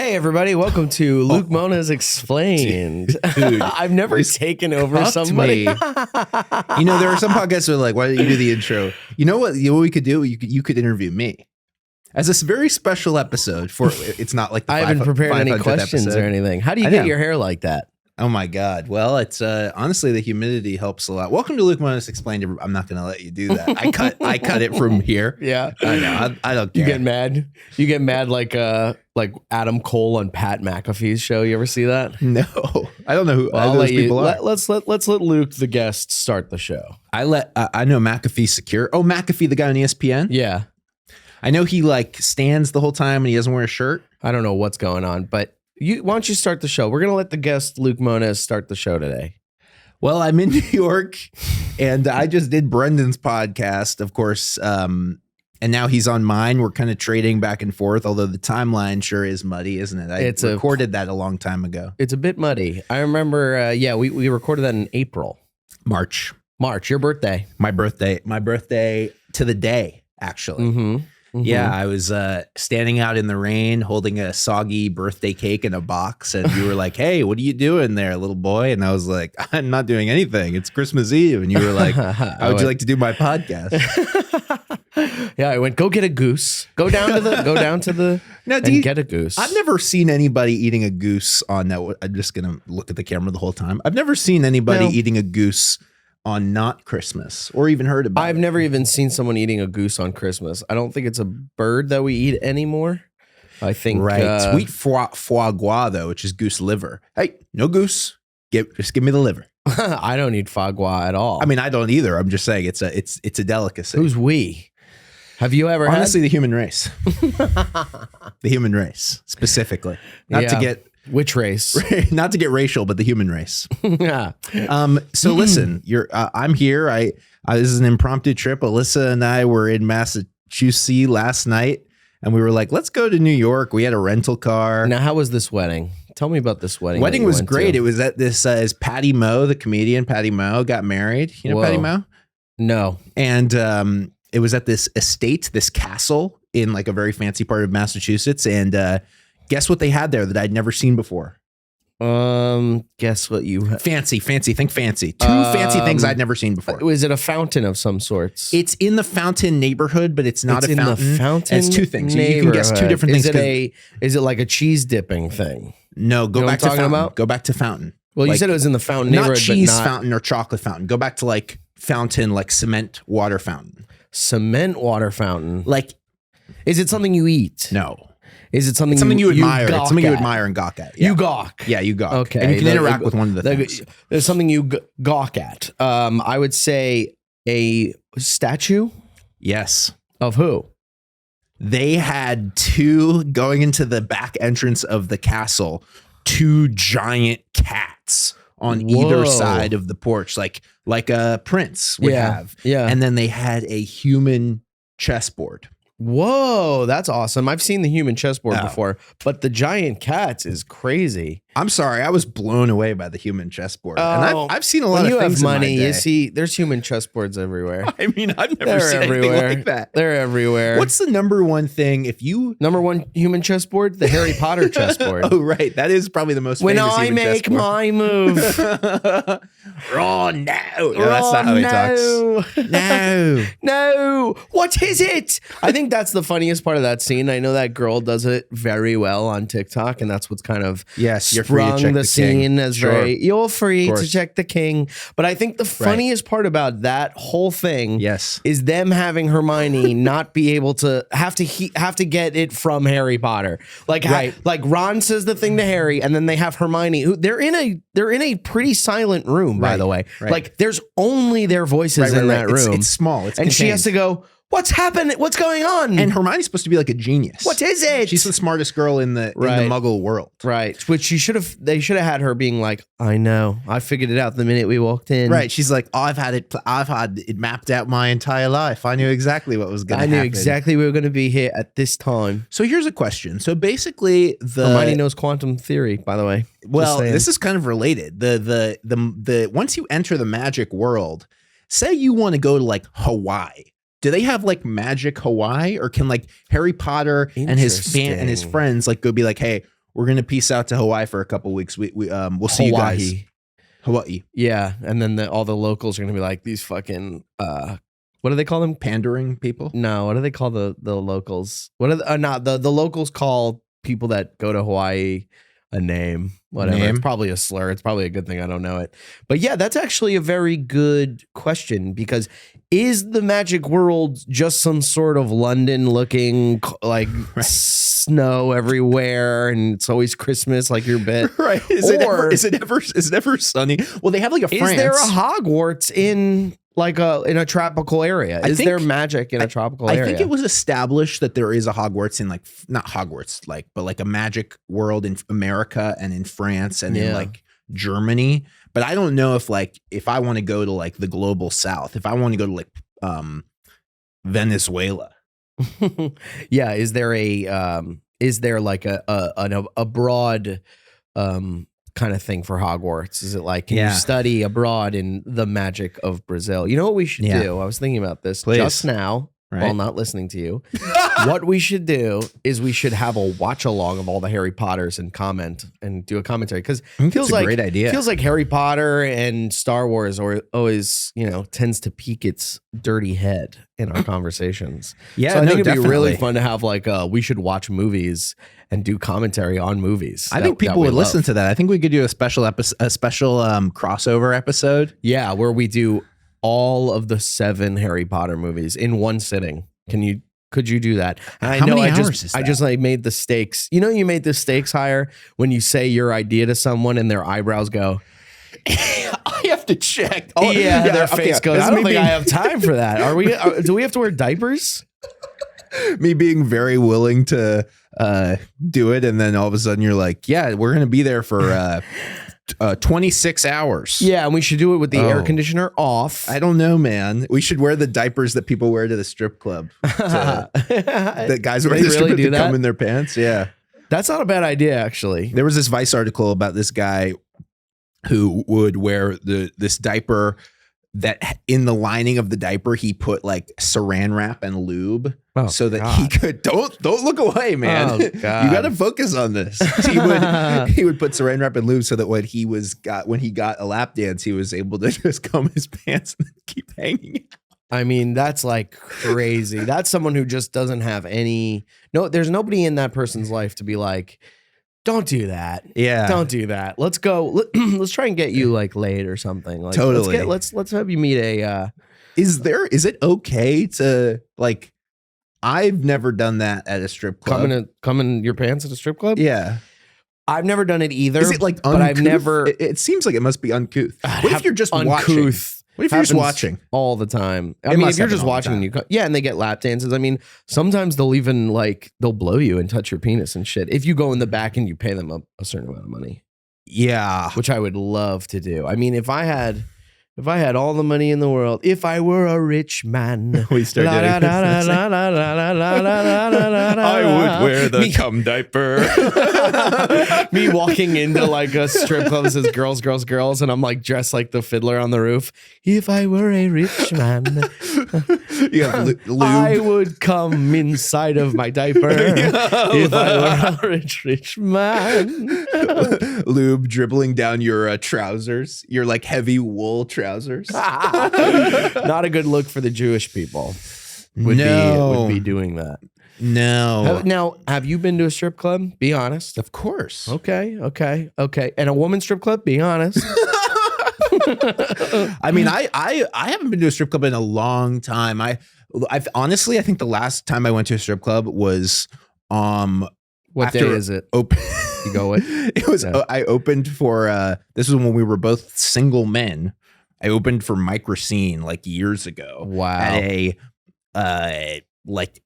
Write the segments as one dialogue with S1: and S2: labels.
S1: Hey everybody, welcome to Luke Mones Explained.
S2: Dude,
S1: I've never taken over somebody.
S2: There are some podcasts that are like, why don't you do the intro? You know what we could do? You could interview me as this very special episode for it's not like the
S1: I haven't prepared any questions
S2: episode.
S1: or anything. How do you get your hair like that?
S2: Oh my God. Well, it's honestly the humidity helps a lot. Welcome to Luke Mones Explained. I'm not going to let you do that. I cut it from here.
S1: Yeah.
S2: I know. I don't care.
S1: You get mad. You get mad like Adam Cole on Pat McAfee's show. You ever see that?
S2: No. I don't know who those people are.
S1: Let's let Luke, the guest, start the show.
S2: I know McAfee Secure. Oh, McAfee, the guy on ESPN?
S1: Yeah.
S2: I know he stands the whole time and he doesn't wear a shirt.
S1: I don't know what's going on, but why don't you start the show? We're going to let the guest, Luke Mones, start the show today.
S2: Well, I'm in New York and I just did Brendan's podcast, of course. And now he's on mine. We're kind of trading back and forth, although the timeline sure is muddy, isn't it? I recorded that a long time ago.
S1: It's a bit muddy. I remember, we recorded that in April.
S2: March,
S1: your birthday.
S2: My birthday to the day, actually.
S1: Mm-hmm. Mm-hmm.
S2: Yeah, I was standing out in the rain holding a soggy birthday cake in a box. And you were like, hey, what are you doing there, little boy? And I was like, I'm not doing anything. It's Christmas Eve. And you were like, how would you like to do my podcast?
S1: Yeah, I went, go get a goose. Go down to the get a goose.
S2: I've never seen anybody eating a goose on that. I'm just going to look at the camera the whole time. I've never seen anybody eating a goose on not Christmas or even heard about it.
S1: I've never even seen someone eating a goose on Christmas. I don't think it's a bird that we eat anymore. I think
S2: sweet foie gras though, which is goose liver. Hey, no goose. Just give me the liver.
S1: I don't eat foie gras at all.
S2: I mean, I don't either. I'm just saying it's a delicacy.
S1: Who's we? Have you ever
S2: honestly the human race? The human race specifically, not to get.
S1: Which race?
S2: Not to get racial, but the human race.
S1: Yeah.
S2: So listen, I'm here. This is an impromptu trip. Alyssa and I were in Massachusetts last night, and we were like, let's go to New York. We had a rental car.
S1: Now, how was this wedding? Tell me about this wedding.
S2: Wedding was great. It was at this is Patty Moe, the comedian. Patty Moe got married. You know Patty Moe?
S1: No.
S2: And it was at this estate, this castle in like a very fancy part of Massachusetts, and guess what they had there that I'd never seen before?
S1: Guess what you
S2: fancy. Think fancy. Two fancy things I'd never seen before.
S1: Was it a fountain of some sorts?
S2: It's in the Fountain neighborhood, but it's not a fountain.
S1: In the Fountain.
S2: It's two things. So you can guess two different things.
S1: Is it like a cheese dipping thing?
S2: No, go back to Fountain. Go back to Fountain.
S1: Well, you said it was in the Fountain neighborhood,
S2: not cheese fountain or chocolate fountain. Go back to like Fountain, like cement water fountain.
S1: Cement water fountain.
S2: Like, is
S1: it something you eat?
S2: No.
S1: Is it something
S2: you admire? It's something you admire and gawk at.
S1: Yeah. You gawk.
S2: Yeah, you gawk.
S1: Okay.
S2: And you can interact with one of the things.
S1: There's something you gawk at. I would say a statue.
S2: Yes.
S1: Of who?
S2: They had going into the back entrance of the castle, two giant cats on either side of the porch, like a prince would have.
S1: Yeah.
S2: And then they had a human chessboard.
S1: Whoa, that's awesome. I've seen the human chessboard before, but the giant cats is crazy.
S2: I'm sorry, I was blown away by the human chessboard. And I've seen a lot of things.
S1: You have money,
S2: in my day.
S1: you see, there's human chessboards everywhere.
S2: I mean, I've never seen anything like that.
S1: They're everywhere.
S2: What's the number one thing
S1: number one human chessboard? The Harry Potter chessboard.
S2: Oh, right. That is probably the most famous
S1: When I make
S2: chessboard.
S1: my move.
S2: Oh, no. That's not how he talks.
S1: No. What is it? I think that's the funniest part of that scene. I know that girl does it very well on TikTok, and that's what's kind of sprung the scene as you're free to check the king. But I think the funniest part about that whole thing is them having Hermione not be able to have to get it from Harry Potter. Like Ron says the thing to Harry, and then they have Hermione, who they're in a pretty silent room, by the way. Like there's only their voices in that room.
S2: It's small. It's contained.
S1: She has to go, what's happening? What's going on?
S2: And Hermione's supposed to be like a genius.
S1: What is it?
S2: She's the smartest girl in the Muggle world.
S1: Right. Which they should have had her being like, I know. I figured it out the minute we walked in.
S2: Right. She's like, I've had it mapped out my entire life. I knew exactly what was going to happen.
S1: I knew exactly we were going to be here at this time.
S2: So here's a question. So basically
S1: Hermione knows quantum theory, by the way.
S2: Well, this is kind of related. The once you enter the magic world, say you want to go to like Hawaii. Do they have like magic Hawaii, or can like Harry Potter and his friends like go be like, hey, we're gonna peace out to Hawaii for a couple weeks. We'll see you guys. Hawaii.
S1: Yeah, and then all the locals are gonna be like these fucking what do they call them?
S2: Pandering people?
S1: No, what do they call the locals? What are not the locals call people that go to Hawaii a name? Whatever. It's probably a slur. It's probably a good thing I don't know it. But yeah, that's actually a very good question, because is the magic world just some sort of London looking like snow everywhere and it's always Christmas like your bit?
S2: Right. Is it ever sunny? Well, they have like a France.
S1: Is there a Hogwarts in like in a tropical area? Is there magic in a tropical area?
S2: I think it was established that there is a Hogwarts in like, not Hogwarts, like, but like a magic world in America and in France and in like Germany. But I don't know if I want to go to like the global south, if I want to go to like Venezuela.
S1: Yeah. Is there like a broad kind of thing for Hogwarts? Is it like, can you study abroad in the magic of Brazil? You know what we should do? I was thinking about this just now while not listening to you. What we should do is we should have a watch along of all the Harry Potters and comment and do a commentary, because it feels like a great idea. Feels like Harry Potter and Star Wars always, tends to peek its dirty head in our conversations. Yeah, so I think it'd be really fun to have like we should watch movies and do commentary on movies.
S2: I think people would listen to that. I think we could do a special crossover episode.
S1: Yeah, where we do all of the 7 Harry Potter movies in one sitting. Could you do that? And
S2: How many hours is that?
S1: I just like made the stakes. You made the stakes higher when you say your idea to someone and their eyebrows go,
S2: I have to check.
S1: Oh, yeah, their face goes, I don't think I have time for that. Do we have to wear diapers?
S2: Me being very willing to do it, and then all of a sudden you're like, yeah, we're going to be there for 26 hours.
S1: Yeah, and we should do it with the air conditioner off.
S2: I don't know, man. We should wear the diapers that people wear to the strip club. That guys wear to the strip club to come in their pants. Yeah.
S1: That's not a bad idea, actually.
S2: There was this Vice article about this guy who would wear this diaper that in the lining of the diaper he put like saran wrap and lube so that he could don't look away, man. Oh, you got to focus on this. He would put saran wrap and lube so that when he got a lap dance, he was able to just comb his pants and keep hanging.
S1: I mean, that's like crazy. That's someone who just doesn't have there's nobody in that person's life to be like, don't do that.
S2: Yeah.
S1: Don't do that. Let's go. Let's try and get you like laid or something. Like,
S2: totally.
S1: Let's have you meet a.
S2: Is it okay to like? I've never done that at a strip club.
S1: Come in your pants at a strip club?
S2: Yeah.
S1: I've never done it either.
S2: Is it like uncouth?
S1: But I've never.
S2: It seems like it must be uncouth. What if you're just watching? What if you're just watching
S1: all the time? I mean, if you're just watching, and they get lap dances. I mean, sometimes they'll even they'll blow you and touch your penis and shit. If you go in the back and you pay them a certain amount of money.
S2: Yeah.
S1: Which I would love to do. I mean, if I had all the money in the world, if I were a rich man,
S2: we start doing I would wear the cum diaper.
S1: Me walking into like a strip club that says girls, girls, girls, and I'm like dressed like the fiddler on the roof. If I were a rich man,
S2: you have lube.
S1: I would come inside of my diaper. If I were a rich man.
S2: Lube dribbling down your trousers, your like heavy wool trousers.
S1: Not a good look for the Jewish people. Would be doing that.
S2: No.
S1: Now, have you been to a strip club? Be honest.
S2: Of course.
S1: Okay. And a woman's strip club? Be honest.
S2: I mean, I haven't been to a strip club in a long time. I've honestly, I think the last time I went to a strip club was
S1: what day is it? You go with?
S2: It was I opened for this was when we were both single men. I opened for Mike Racine like years ago.
S1: Wow.
S2: At a like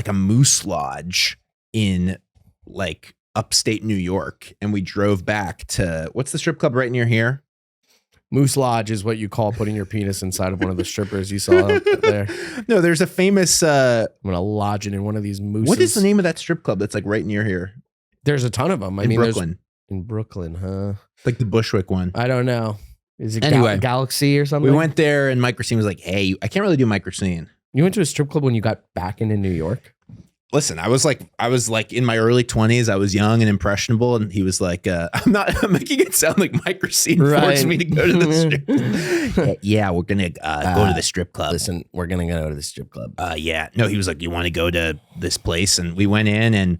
S2: a moose lodge in like upstate New York, and we drove back to what's the strip club right near here?
S1: Moose Lodge is what you call putting your penis inside of one of the strippers you saw there.
S2: No, there's a famous
S1: I'm gonna lodge it in one of these mooses.
S2: What is the name of that strip club that's like right near here?
S1: There's a ton of them.
S2: In Brooklyn.
S1: In Brooklyn, huh?
S2: Like the Bushwick one.
S1: I don't know. Is it
S2: anyway,
S1: Galaxy or something?
S2: We went there and Mike Racine was like, hey, I can't really do Mike Racine.
S1: You went to a strip club when you got back into New York?
S2: listen, I was like in my early 20s. I was young and impressionable, and he was like, I'm making it sound like Mike Racine forced me to go to the strip. Yeah, we're gonna go to the strip club.
S1: Listen, we're gonna go to the strip club.
S2: Yeah, no, he was like, you want to go to this place, and we went in, and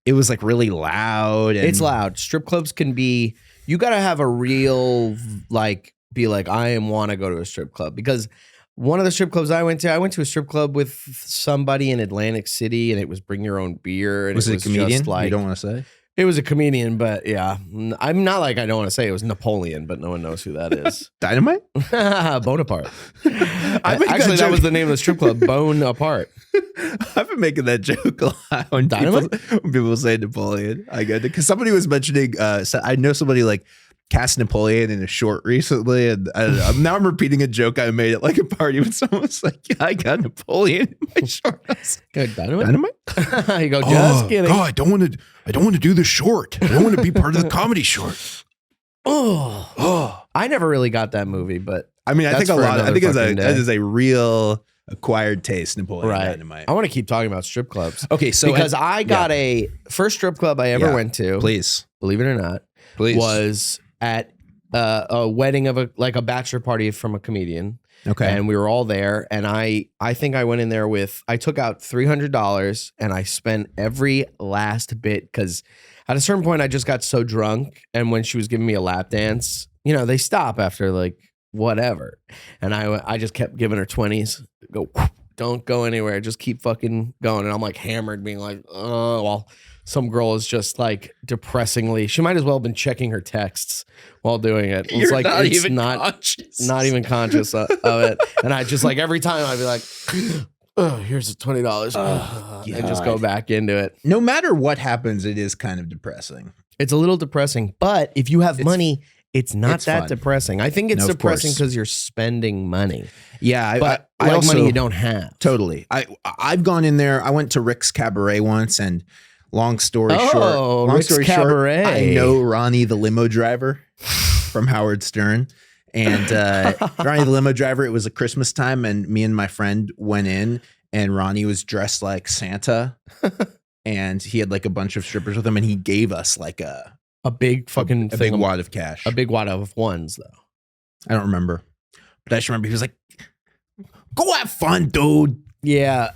S2: it was like really loud. And
S1: it's loud. Strip clubs can be. You got to have a real be like, I want to go to a strip club, because. One of the strip clubs I went to a strip club with somebody in Atlantic City, and it was bring your own beer. And
S2: was it a comedian?
S1: Just
S2: you don't want to say?
S1: It was a comedian, but yeah. I'm not like I don't want to say it was Napoleon, but no one knows who that is.
S2: Dynamite?
S1: Bonaparte. Actually, that was the name of the strip club, Bone Apart.
S2: I've been making that joke a lot when people say Napoleon. I get it. Because somebody was mentioning, I know somebody like cast Napoleon in a short recently, and now I'm repeating a joke I made at like a party when someone was like, yeah, I got Napoleon in my short. Dynamite?
S1: You go, just kidding.
S2: God, I don't want to do the short. I don't want to be part of the comedy short.
S1: I never really got that movie, but
S2: I mean, I think that is a real acquired taste, Napoleon Dynamite.
S1: I want to keep talking about strip clubs.
S2: Okay, so
S1: because I got a first strip club I ever went to.
S2: Please,
S1: believe it or not, was at a wedding of a bachelor party from a comedian.
S2: Okay.
S1: And we were all there. And I think I went in there I took out $300 and I spent every last bit, because at a certain point I just got so drunk. And when she was giving me a lap dance, they stop after like whatever. And I just kept giving her 20s. Go, don't go anywhere. Just keep fucking going. And I'm like hammered, being like, oh, well. Some girl is just like depressingly. She might as well have been checking her texts while doing it. It's like not even conscious of it. And I just like every time I'd be like, "Oh, here's $20," and just go back into it.
S2: No matter what happens, it is kind of depressing.
S1: It's a little depressing, but if you have money, it's not that depressing. I think it's depressing because you're spending money.
S2: Yeah,
S1: but I also, money you don't have.
S2: Totally. I've gone in there. I went to Rick's Cabaret once, and. Long story short, I know Ronnie the limo driver from Howard Stern, and Ronnie the limo driver. It was a Christmas time, and me and my friend went in, and Ronnie was dressed like Santa, and he had like a bunch of strippers with him, and he gave us like a
S1: big fucking
S2: a big wad of cash,
S1: a big wad of ones though.
S2: I don't remember, but I just remember he was like, "Go have fun, dude."
S1: Yeah,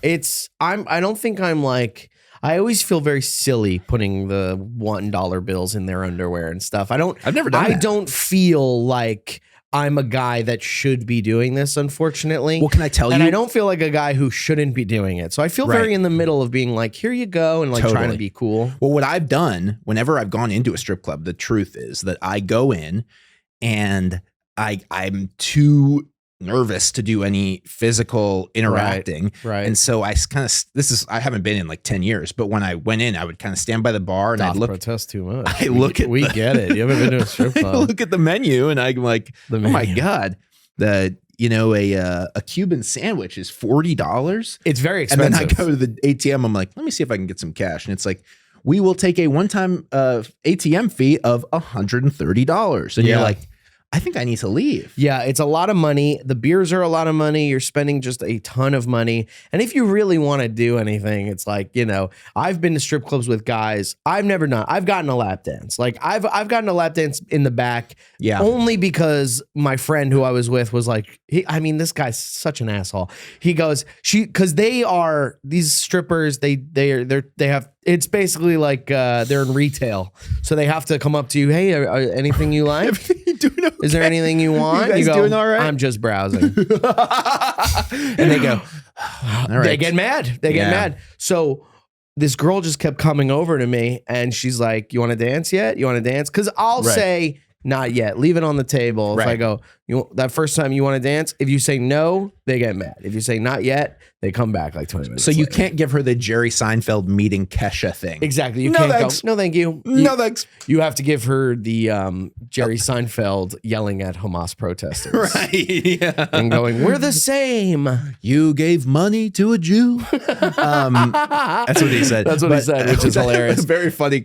S1: I don't think I'm like. I always feel very silly putting the $1 bills in their underwear and stuff. I've never done that. I don't feel like I'm a guy that should be doing this, unfortunately.
S2: Well, can I tell you?
S1: And I don't feel like a guy who shouldn't be doing it. So I feel very in the middle of being like, here you go, and like trying to be cool.
S2: Well, what I've done whenever I've gone into a strip club, the truth is that I go in and I'm too nervous to do any physical interacting.
S1: Right.
S2: And so I kind of, I haven't been in like 10 years, but when I went in, I would kind of stand by the bar and I'd look.
S1: Protest too much.
S2: We
S1: get it. You haven't been to a strip club.
S2: I look at the menu and I'm like, oh my God, a Cuban sandwich is $40.
S1: It's very expensive.
S2: And then I go to the ATM. I'm like, let me see if I can get some cash. And it's like, we will take a one-time ATM fee of $130. And you're like, I think I need to leave.
S1: Yeah, it's a lot of money. The beers are a lot of money. You're spending just a ton of money. And if you really want to do anything, it's like, I've been to strip clubs with guys. I've gotten a lap dance. Like I've gotten a lap dance in the back.
S2: Yeah.
S1: Only because my friend who I was with was like, this guy's such an asshole. He goes, because these strippers, they have, it's basically like they're in retail. So they have to come up to you. Hey, anything you like?
S2: Doing okay?
S1: Is there anything you want?
S2: You go, doing all right?
S1: I'm just browsing. And they go, all right. They get mad. They get mad. So this girl just kept coming over to me and she's like, you want to dance yet? You want to dance? Because I'll say, not yet. Leave it on the table. If I go, that first time you want to dance, if you say no, they get mad. If you say not yet, they come back like 20 minutes.
S2: So you can't give her the Jerry Seinfeld meeting Kesha thing.
S1: Exactly. You can't go, no, thank you.
S2: No, thanks.
S1: You have to give her the Jerry Seinfeld yelling at Hamas protesters.
S2: Right. Yeah.
S1: And going, we're the same.
S2: You gave money to a Jew. That's what he said.
S1: That's what he said, which is hilarious.
S2: Very funny.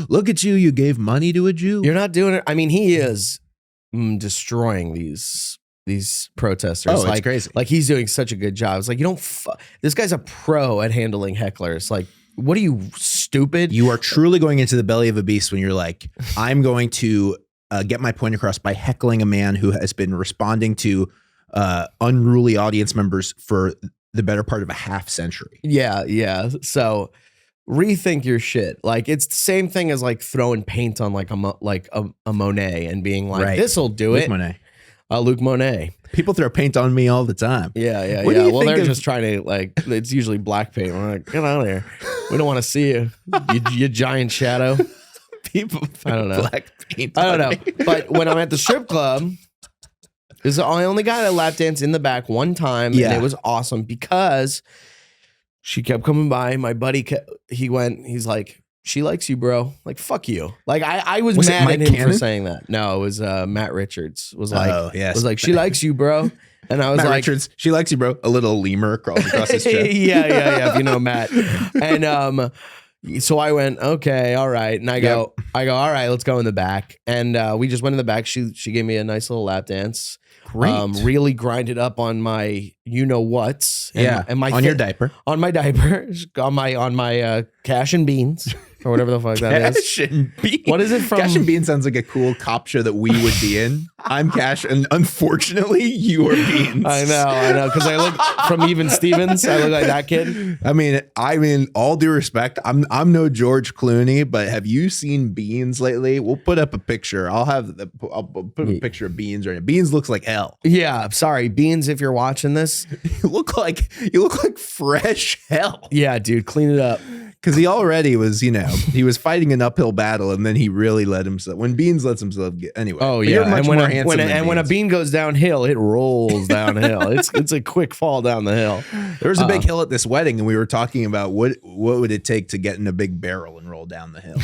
S2: Look at you. You gave money to a Jew.
S1: You're not doing it. I mean, he is destroying these these protesters.
S2: Oh, it's crazy.
S1: Like he's doing such a good job. It's like, you don't, this guy's a pro at handling hecklers. Like, what are you, stupid?
S2: You are truly going into the belly of a beast when you're like, I'm going to get my point across by heckling a man who has been responding to unruly audience members for the better part of a half century.
S1: Yeah. So rethink your shit. Like, it's the same thing as like throwing paint on like a Monet and being like, this'll do
S2: Luke
S1: it.
S2: Monet.
S1: Luke Monet.
S2: People throw paint on me all the time.
S1: Yeah. Well, they're just trying to, like, it's usually black paint. We're like, get out of here. We don't want to see you, you giant shadow.
S2: People
S1: I don't know.
S2: Black paint.
S1: I don't know. But when I'm at the strip club, I only got a lap dance in the back one time, and it was awesome because she kept coming by. My buddy, he's like, she likes you, bro. Like, fuck you. Like, I was mad at him for saying that. No, it was Matt Richards. Was like, she likes you, bro. And I was
S2: Matt
S1: like,
S2: Richards, she likes you, bro. A little lemur crawls across his chest.
S1: yeah. If you know Matt. And so I went, okay, all right. And I go, all right, let's go in the back. And we just went in the back. She gave me a nice little lap dance.
S2: Great.
S1: Really grinded up on my you-know-whats. And my
S2: on your diaper.
S1: On my diaper. On my Cash and Beans. Or whatever the fuck that is.
S2: Cash and Beans.
S1: What is it from?
S2: Cash and Beans sounds like a cool cop show that we would be in. I'm Cash, and unfortunately, you are Beans.
S1: I know. Because I look from Even Stevens. I look like that kid.
S2: I mean, all due respect, I'm no George Clooney, but have you seen Beans lately? We'll put up a picture. I'll put a picture of Beans right now. Beans looks like hell.
S1: Yeah, sorry, Beans. If you're watching this,
S2: you look like fresh hell.
S1: Yeah, dude, clean it up.
S2: Because he already was, he was fighting an uphill battle, and then he really let himself. When Beans lets himself get anyway.
S1: Oh yeah, when a bean goes downhill, it rolls downhill. It's a quick fall down the hill.
S2: There was a big hill at this wedding, and we were talking about what would it take to get in a big barrel and roll down the hill.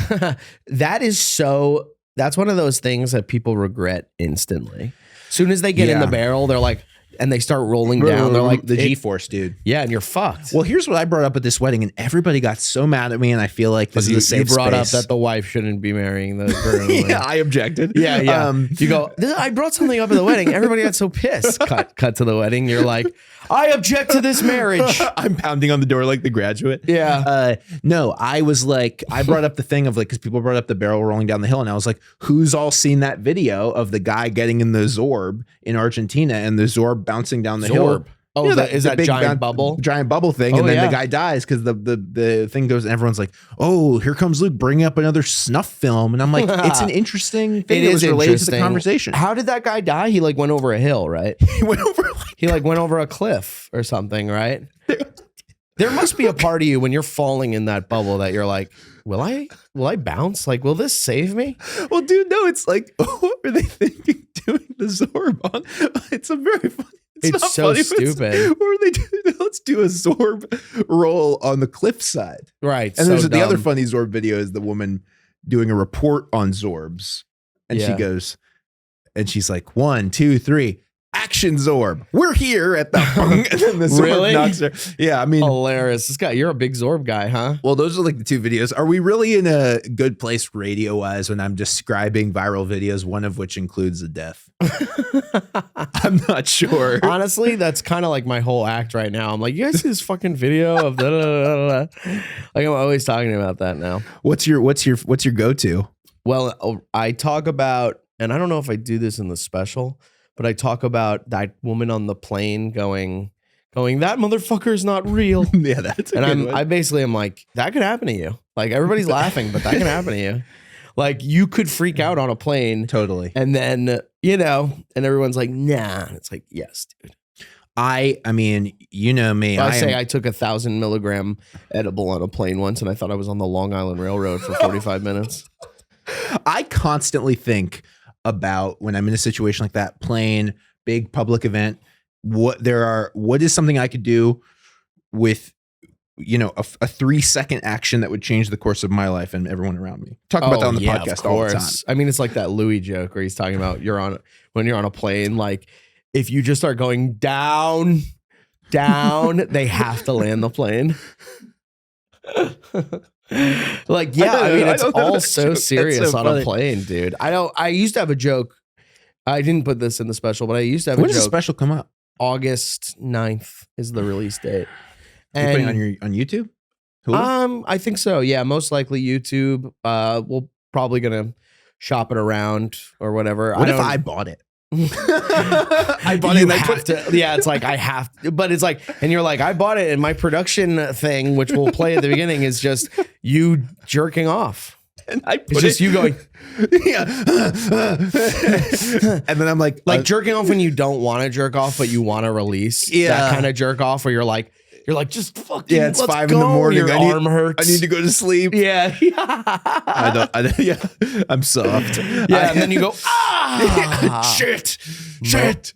S1: That's one of those things that people regret instantly. As soon as they get in the barrel, they're like. And they start rolling down. They're like
S2: the G-force, dude.
S1: Yeah, and you're fucked.
S2: Well, here's what I brought up at this wedding, and everybody got so mad at me, and I feel like this is a safe
S1: You brought
S2: space.
S1: up that the wife shouldn't be marrying the girl.
S2: Yeah, I objected.
S1: Yeah. You go, I brought something up at the wedding. Everybody got so pissed. Cut to the wedding. You're like, I object to this marriage.
S2: I'm pounding on the door like The Graduate.
S1: Yeah.
S2: No, I was like, I brought up the thing of like, because people brought up the barrel rolling down the hill, and I was like, who's all seen that video of the guy getting in the Zorb in Argentina and the Zorb bouncing down the hill?
S1: Oh, is that giant bubble?
S2: Giant bubble thing, and then the guy dies because the thing goes, and everyone's like, "Oh, here comes Luke bringing up another snuff film," and I'm like, "It's an interesting thing that was related to the conversation."
S1: How did that guy die? He like went over a hill, right?
S2: He went over
S1: a cliff or something, right? There must be a part of you when you're falling in that bubble that you're like, will I bounce? Like, will this save me?
S2: Well, dude, no, it's like, what were they thinking doing the Zorb on? It's a very funny.
S1: It's so funny, stupid.
S2: What were they doing? Let's do a Zorb roll on the cliffside.
S1: Right.
S2: And there's the other funny Zorb video is the woman doing a report on Zorbs. And she goes, and she's like, 1, 2, 3, action Zorb. We're here at the and then the Zorb knocks her. Yeah, I mean,
S1: hilarious. This guy, you're a big Zorb guy, huh?
S2: Well, those are like the two videos. Are we really in a good place radio wise when I'm describing viral videos, one of which includes a death? I'm not sure.
S1: Honestly, that's kind of like my whole act right now. I'm like, you guys see this fucking video of da. Like, I'm always talking about that now.
S2: What's your go-to?
S1: Well, I talk about, and I don't know if I do this in the special, but I talk about that woman on the plane going, that motherfucker's not real.
S2: Yeah, that's a good one.
S1: I basically am like, that could happen to you. Like, everybody's laughing, but that can happen to you. Like, you could freak out on a plane.
S2: Totally.
S1: And then, and everyone's like, nah. And it's like, yes, dude.
S2: I mean, you know me.
S1: I took 1,000 milligram edible on a plane once, and I thought I was on the Long Island Railroad for 45 minutes.
S2: I constantly think about when I'm in a situation like that, plane, big public event, what is something I could do with, a 3-second action that would change the course of my life and everyone around me. Talk about that on the podcast all the time.
S1: I mean, it's like that Louis joke where he's talking about when you're on a plane, like if you just start going down, they have to land the plane. Like, yeah, I mean, it's all so serious on a plane, dude. I used to have a joke I didn't put this in the special, but I used to have a joke.
S2: When does the special come up?
S1: August 9th is the release date.
S2: And putting on YouTube? Hulu?
S1: I think so. Yeah, most likely YouTube. We'll probably gonna shop it around or whatever.
S2: What if I bought it? I bought it.
S1: Yeah, it's like I have to, but it's like, and you're like, I bought it, and my production thing, which we'll play at the beginning, is just you jerking off.
S2: And
S1: it's just you going,
S2: yeah. And then I'm like
S1: jerking off when you don't want to jerk off, but you want to release.
S2: Yeah,
S1: that kind of jerk off where you're like just fucking.
S2: Yeah, it's 5 a.m.
S1: Your arm hurts.
S2: I need to go to sleep.
S1: Yeah,
S2: I don't. Yeah, I'm soft.
S1: Yeah, and then you go
S2: shit.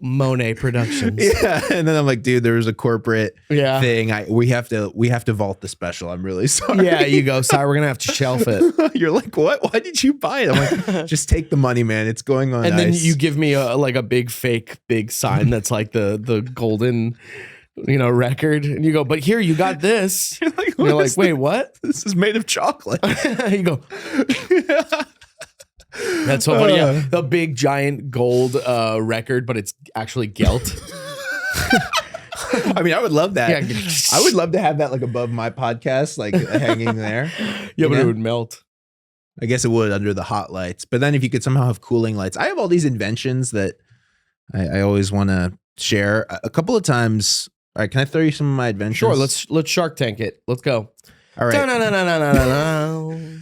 S1: Monet Productions.
S2: Yeah, and then I'm like, dude, there's a corporate thing. We have to vault the special. I'm really sorry.
S1: Yeah, you go. Sorry, we're gonna have to shelf it.
S2: You're like, what? Why did you buy it? I'm like, just take the money, man. It's going on.
S1: And
S2: ice.
S1: then you give me a big fake sign that's like the golden, record, and you go, but here you got this. You're like, wait, what?
S2: This is made of chocolate.
S1: You go. That's so funny. Yeah, the big giant gold record, but it's actually gelt.
S2: I mean, I would love that. Yeah. I would love to have that like above my podcast, like hanging there.
S1: Yeah, but it would melt.
S2: I guess it would under the hot lights. But then if you could somehow have cooling lights, I have all these inventions that I always want to share. A couple of times. All right, can I throw you some of my inventions?
S1: Sure. Let's Shark Tank it. Let's go.
S2: All right.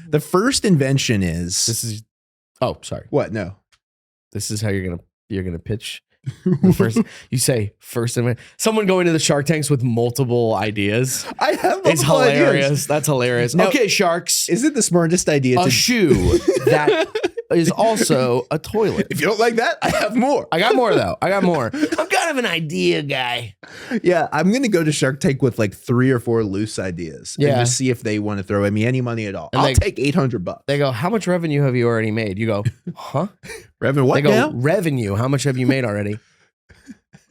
S2: The first invention is
S1: this is. Oh, sorry.
S2: What? No.
S1: This is how you're gonna pitch. First, you say first invention. Someone going to the Shark Tanks with multiple ideas.
S2: I have multiple
S1: It's hilarious.
S2: ideas.
S1: That's hilarious.
S2: Now,
S1: okay, sharks.
S2: Is it the smartest idea?
S1: A shoe that is also a toilet.
S2: If you don't like that, I have more.
S1: I got more though. I'm kind of an idea guy.
S2: Yeah, I'm gonna go to Shark Tank with like 3 or 4 loose ideas.
S1: Yeah.
S2: And just see if they want to throw at me any money at all.
S1: And
S2: I'll take $800.
S1: They go, how much revenue have you already made? You go, huh?
S2: Revenue? What?
S1: They go,
S2: now?
S1: revenue. How much have you made already?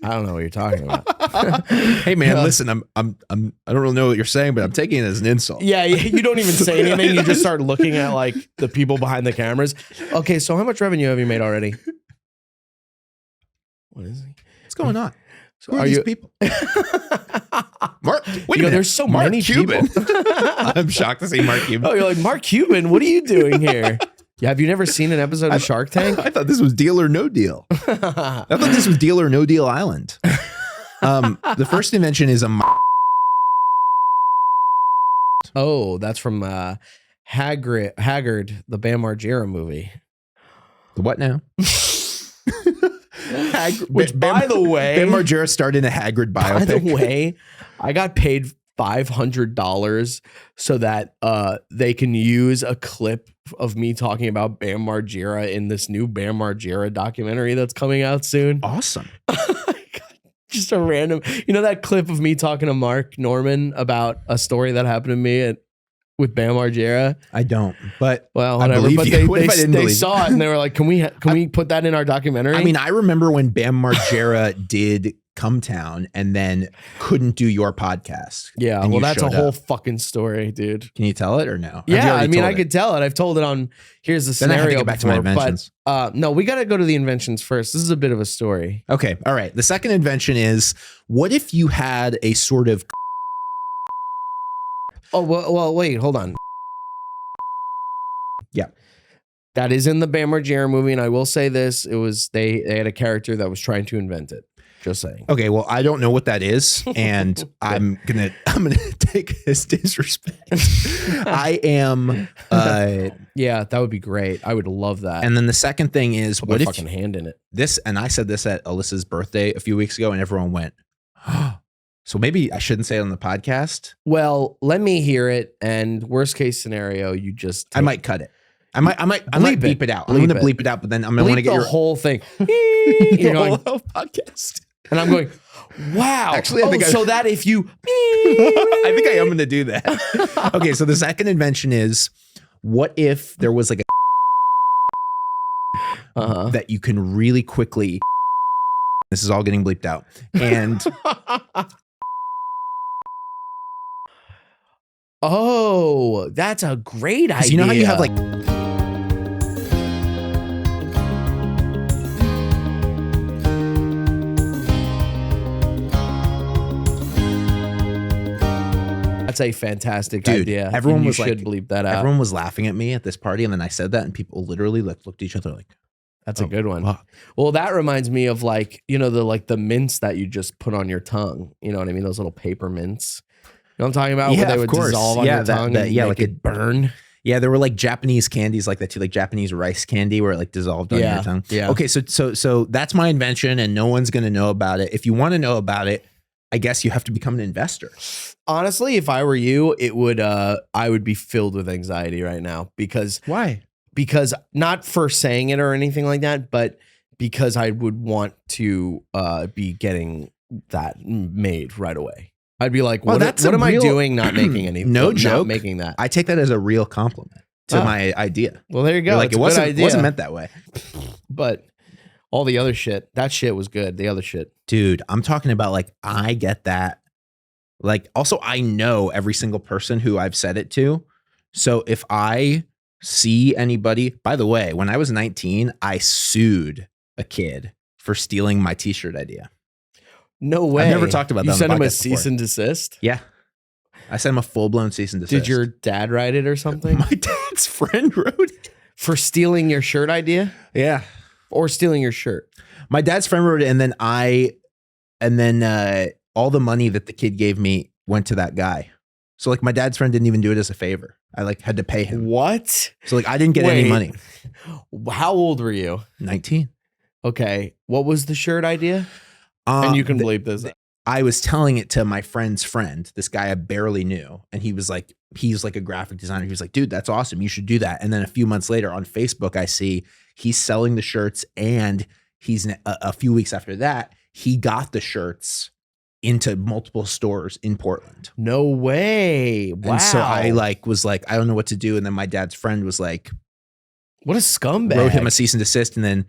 S1: I don't know what you're talking about.
S2: Hey man, listen, I don't really know what you're saying, but I'm taking it as an insult.
S1: Yeah, you don't even say anything. You just start looking at like the people behind the cameras. Okay, so how much revenue have you made already? What is he?
S2: What's going on?
S1: So
S2: Who are these people? Mark, wait a minute.
S1: There's so
S2: Mark
S1: many
S2: Cuban.
S1: people.
S2: I'm shocked to see Mark Cuban.
S1: Oh, you're like, Mark Cuban, what are you doing here? Yeah, have you never seen an episode of Shark Tank?
S2: I thought this was Deal or No Deal. I thought this was Deal or No Deal Island. The first invention is a...
S1: Oh, that's from Haggard, the Bam Margera movie.
S2: The what now?
S1: Which, by the way...
S2: Bam Margera starred in a Haggard biopic.
S1: By the way, I got paid $500 so that they can use a clip of me talking about Bam Margera in this new Bam Margera documentary that's coming out soon.
S2: Awesome.
S1: Just a random, that clip of me talking to Mark Norman about a story that happened to me with Bam Margera?
S2: I don't, but
S1: well, whatever. But they saw it and they were like, "Can we put that in our documentary?"
S2: I mean, I remember when Bam Margera did Come Town and then couldn't do your podcast.
S1: Yeah, well, that's a whole fucking story, dude.
S2: Can you tell it or no?
S1: Yeah, I mean, I could tell it. I've told it on. Here's the scenario.
S2: Then I have to get back to my inventions.
S1: But no, we got to go to the inventions first. This is a bit of a story.
S2: Okay, all right. The second invention is: what if you had a sort of...
S1: Oh well, wait, hold on.
S2: Yeah.
S1: That is in the Bam Margera movie, and I will say this: it was they had a character that was trying to invent it. Just saying.
S2: Okay, well, I don't know what that is, and I'm gonna take his disrespect. I am.
S1: Yeah, that would be great. I would love that.
S2: And then the second thing is,
S1: put my fucking hand in it.
S2: This, and I said this at Alyssa's birthday a few weeks ago, and everyone went, "Oh." So maybe I shouldn't say it on the podcast.
S1: Well, let me hear it. And worst case scenario, you just.
S2: I might cut it. I might bleep it out. I'm going to bleep it out, but then I'm going to get
S1: the whole thing.
S2: You're going, whole podcast.
S1: And I'm going, wow.
S2: Actually, I think
S1: so that if you...
S2: I think I am going to do that. Okay, so the second invention is, what if there was like a... that you can really quickly... This is all getting bleeped out. And...
S1: Oh, that's a great idea.
S2: You know how you have like...
S1: That's a fantastic idea.
S2: Everyone was
S1: should bleep that out.
S2: Everyone was laughing at me at this party, and then I said that, and people literally looked at each other like,
S1: "That's a good one." Well, that reminds me of the mints that you just put on your tongue. You know what I mean? Those little paper mints. You know what I'm talking about?
S2: Yeah,
S1: where they would dissolve on your tongue and make it burn.
S2: Yeah, there were like Japanese candies like that too, like Japanese rice candy where it like dissolved on your tongue.
S1: Yeah.
S2: Okay, so that's my invention, and no one's gonna know about it. If you want to know about it, I guess you have to become an investor.
S1: Honestly, if I were you, it would I would be filled with anxiety right now because
S2: why?
S1: Because not for saying it or anything like that, but because I would want to be getting that made right away. I'd be like, what am I doing not making any?
S2: No joke.
S1: Not making that.
S2: I take that as a real compliment to my idea.
S1: Well, there you go.
S2: You're like, it wasn't meant that way.
S1: But all the other shit, that shit was good. The other shit.
S2: Dude, I'm talking about like, I get that. Like, also, I know every single person who I've said it to. So if I see anybody, by the way, when I was 19, I sued a kid for stealing my t-shirt idea.
S1: No way.
S2: I've never talked about that.
S1: You sent him a cease and desist?
S2: Yeah. I sent him a full-blown cease and desist.
S1: Did your dad write it or something?
S2: My dad's friend wrote it.
S1: For stealing your shirt idea?
S2: Yeah.
S1: Or stealing your shirt?
S2: My dad's friend wrote it, and then all the money that the kid gave me went to that guy. So like my dad's friend didn't even do it as a favor. I like had to pay him.
S1: What?
S2: So like I didn't get any money.
S1: How old were you?
S2: 19.
S1: Okay. What was the shirt idea? And you can bleep this.
S2: I was telling it to my friend's friend, this guy I barely knew. And he's like a graphic designer. He was like, dude, that's awesome. You should do that. And then a few months later on Facebook, I see he's selling the shirts, and he's a few weeks after that, he got the shirts into multiple stores in Portland.
S1: No way. Wow.
S2: And so I was like, I don't know what to do. And then my dad's friend was like,
S1: what a scumbag.
S2: Wrote him a cease and desist, and then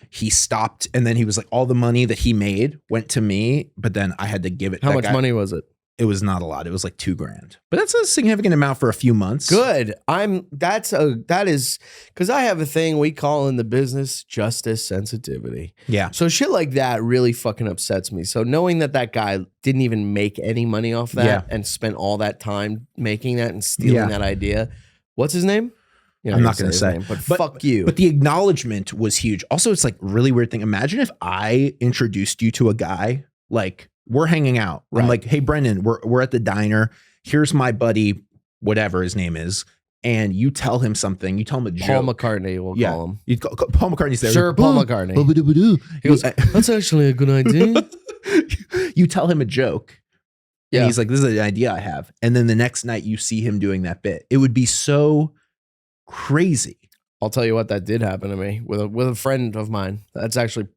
S2: he stopped, and then he was like, all the money that he made went to me, but then I had to give it.
S1: How much money was it?
S2: It was not a lot. It was like $2,000, but that's a significant amount for a few months.
S1: Good. That is because I have a thing we call in the business justice sensitivity.
S2: Yeah.
S1: So shit like that really fucking upsets me. So knowing that guy didn't even make any money off that and spent all that time making that and stealing that idea. What's his name?
S2: I'm not going to say,
S1: but fuck you.
S2: But the acknowledgement was huge. Also, it's like really weird thing. Imagine if I introduced you to a guy, like we're hanging out. Right. I'm like, hey, Brendan, we're at the diner. Here's my buddy, whatever his name is. And you tell him something. You tell him a joke.
S1: Paul McCartney, we'll call him.
S2: Paul McCartney's there.
S1: Sure, Paul McCartney. He goes, that's actually a good idea.
S2: You tell him a joke. And he's like, this is an idea I have. And then the next night you see him doing that bit. It would be so crazy.
S1: I'll tell you what, that did happen to me with a friend of mine. That's actually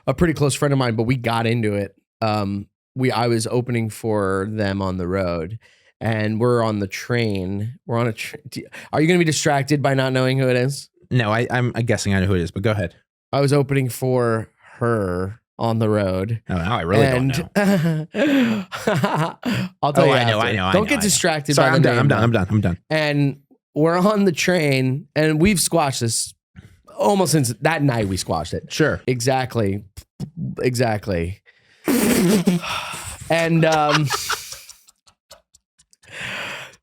S1: a pretty close friend of mine, but we got into it. I was opening for them on the road, and we're on the train. We're on a train. Are you going to be distracted by not knowing who it is?
S2: No, I'm guessing I know who it is, but go ahead.
S1: I was opening for her on the road.
S2: Oh, I really don't know.
S1: I'll tell you.
S2: I know.
S1: Don't get distracted.
S2: Sorry, I'm done.
S1: And we're on the train, and we've squashed this almost since that night. We squashed it.
S2: Sure.
S1: Exactly. And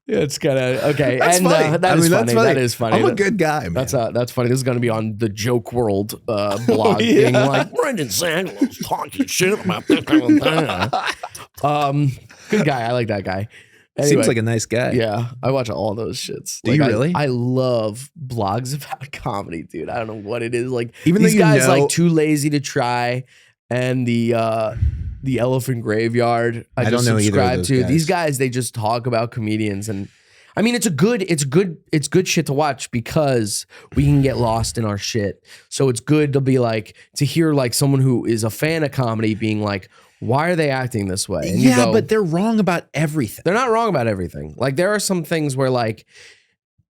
S1: it's kind of okay.
S2: That's funny.
S1: That is funny. That is funny.
S2: I'm a good guy, man.
S1: That's funny. This is going to be on the Joke World blog, being like Brendan Sagalow's talking shit about this kind of thing. Good guy. I like that guy. Anyway,
S2: seems like a nice guy.
S1: Yeah, I watch all those shits.
S2: Do you really?
S1: I love blogs about comedy, dude. I don't know what it is. Like,
S2: even
S1: these guys like Too Lazy to Try and the Elephant Graveyard. I don't know either of those guys. These guys, they just talk about comedians, and I mean, it's good shit to watch because we can get lost in our shit. So it's good to be like to hear like someone who is a fan of comedy being like, why are they acting this way? And
S2: you go, but they're wrong about everything.
S1: They're not wrong about everything. Like there are some things where like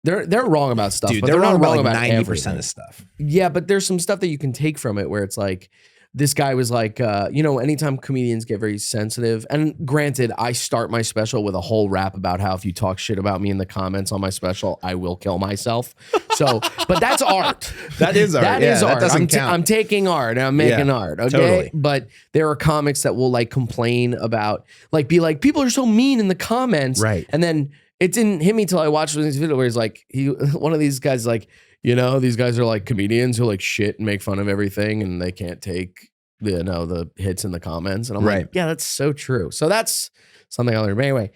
S1: they're wrong about stuff,
S2: dude,
S1: but they're not wrong about
S2: 90%
S1: everything.
S2: of stuff.
S1: Yeah, but there's some stuff that you can take from it where it's like this guy was like, anytime comedians get very sensitive, and granted, I start my special with a whole rap about how if you talk shit about me in the comments on my special, I will kill myself. So, but that's art.
S2: That is art.
S1: That is art. I'm taking art and I'm making art. Okay.
S2: Totally.
S1: But there are comics that will like complain about, like, be like, people are so mean in the comments.
S2: Right.
S1: And then it didn't hit me till I watched this video where he's like, one of these guys is like, these guys are like comedians who like shit and make fun of everything and they can't take the hits in the comments. And I'm like, yeah, that's so true. So that's something I learned. But anyway,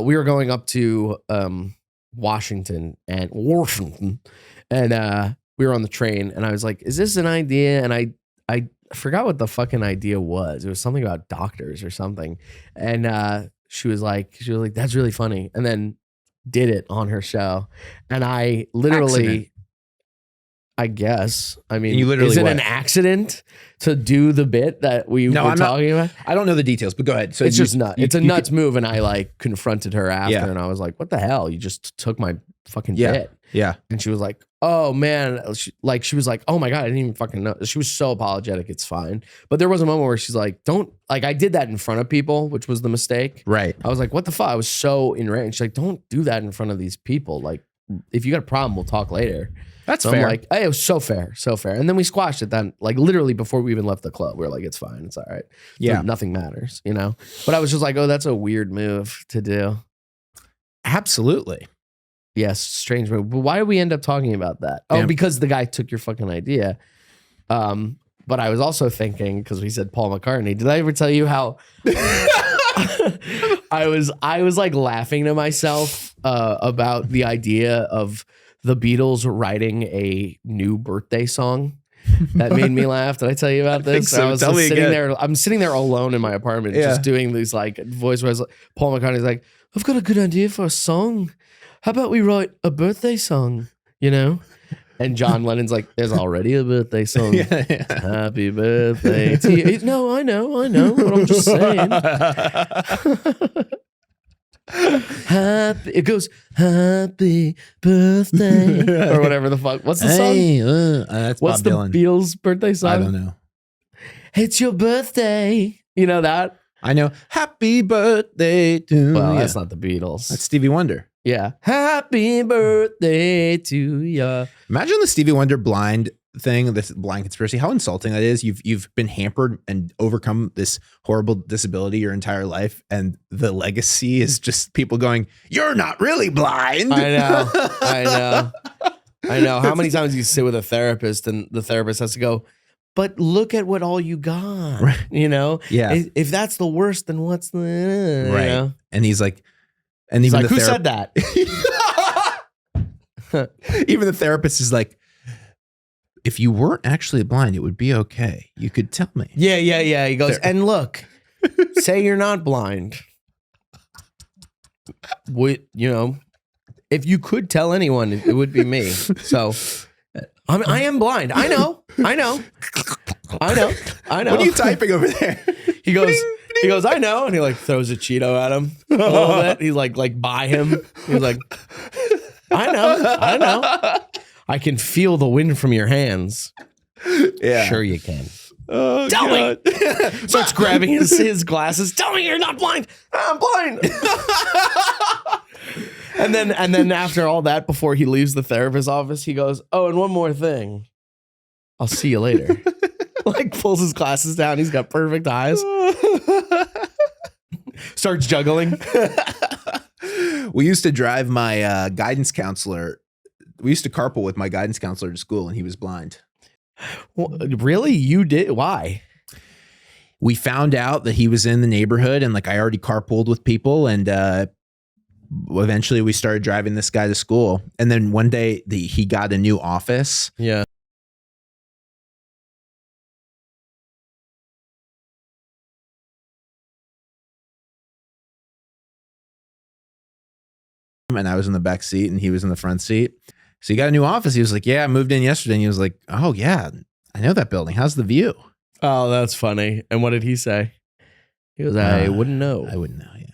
S1: we were going up to Washington and we were on the train and I was like, is this an idea? And I forgot what the fucking idea was. It was something about doctors or something. And she was like, that's really funny. And then did it on her show. And I literally... Accident. I guess. I mean, is it an accident to do the bit that we were talking about?
S2: I don't know the details, but go ahead. So
S1: it's just nuts. It's a nuts move. And I like confronted her after and I was like, what the hell? You just took my fucking bit.
S2: Yeah.
S1: And she was like, oh man. She was like, oh my God, I didn't even fucking know. She was so apologetic. It's fine. But there was a moment where she's like, I did that in front of people, which was the mistake.
S2: Right.
S1: I was like, what the fuck? I was so enraged. She's like, don't do that in front of these people. Like, if you got a problem, we'll talk later.
S2: That's fair.
S1: I'm like, hey, it was so fair. And then we squashed it then, like literally before we even left the club. We were like, it's fine. It's all right.
S2: Yeah.
S1: So nothing matters, But I was just like, oh, that's a weird move to do.
S2: Absolutely.
S1: Yes, strange move. But why did we end up talking about that? Oh, because the guy took your fucking idea. But I was also thinking, because we said Paul McCartney. Did I ever tell you how I was like laughing to myself about the idea of the Beatles writing a new birthday song? That made me laugh. Did I tell you about this?
S2: So.
S1: I was sitting there. I'm sitting there alone in my apartment, just doing these like voice where Paul McCartney's like, I've got a good idea for a song. How about we write a birthday song, And John Lennon's like, there's already a birthday song. Happy birthday to you. No, I know, but I'm just saying. It goes, happy birthday. Or whatever the fuck. What's the song?
S2: That's
S1: What's
S2: Bob
S1: the
S2: Dylan.
S1: Beatles birthday song?
S2: I don't know.
S1: It's your birthday. You know that?
S2: I know. Happy birthday to
S1: Well, that's not the Beatles.
S2: That's Stevie Wonder.
S1: Yeah. Happy birthday to ya.
S2: Imagine the Stevie Wonder blind thing, this blind conspiracy, how insulting that is. You've been hampered and overcome this horrible disability your entire life. And the legacy is just people going, you're not really blind.
S1: I know. How many times you sit with a therapist and the therapist has to go, but look at what all you got,
S2: right.
S1: Yeah. If that's the worst, then what's the, right.
S2: And he's like, and even
S1: like, who said that?
S2: Even the therapist is like, if you weren't actually blind, it would be okay. You could tell me.
S1: Yeah. He goes, and look, say you're not blind. If you could tell anyone, it would be me. So I am blind. I know.
S2: What are you typing over there?
S1: He goes, I know. And he like throws a Cheeto at him a little bit. He's like by him. He's like, I know. I can feel the wind from your hands.
S2: Yeah.
S1: Sure you can.
S2: Oh,
S1: Tell me. Starts grabbing his glasses. Tell me you're not blind. I'm blind. And then after all that, before he leaves the therapist's office, he goes, oh, and one more thing. I'll see you later. Like pulls his glasses down. He's got perfect eyes. Starts juggling.
S2: We used to drive my guidance counselor. We used to carpool with my guidance counselor to school, and he was blind.
S1: Well, really? You did? Why?
S2: We found out that he was in the neighborhood, and like I already carpooled with people, and eventually we started driving this guy to school. And then one day he got a new office.
S1: Yeah.
S2: And I was in the back seat and he was in the front seat. So he got a new office. He was like, yeah, I moved in yesterday. And he was like, oh yeah, I know that building. How's the view?
S1: Oh, that's funny. And what did he say? He goes, I wouldn't know.
S2: I wouldn't know. Yeah.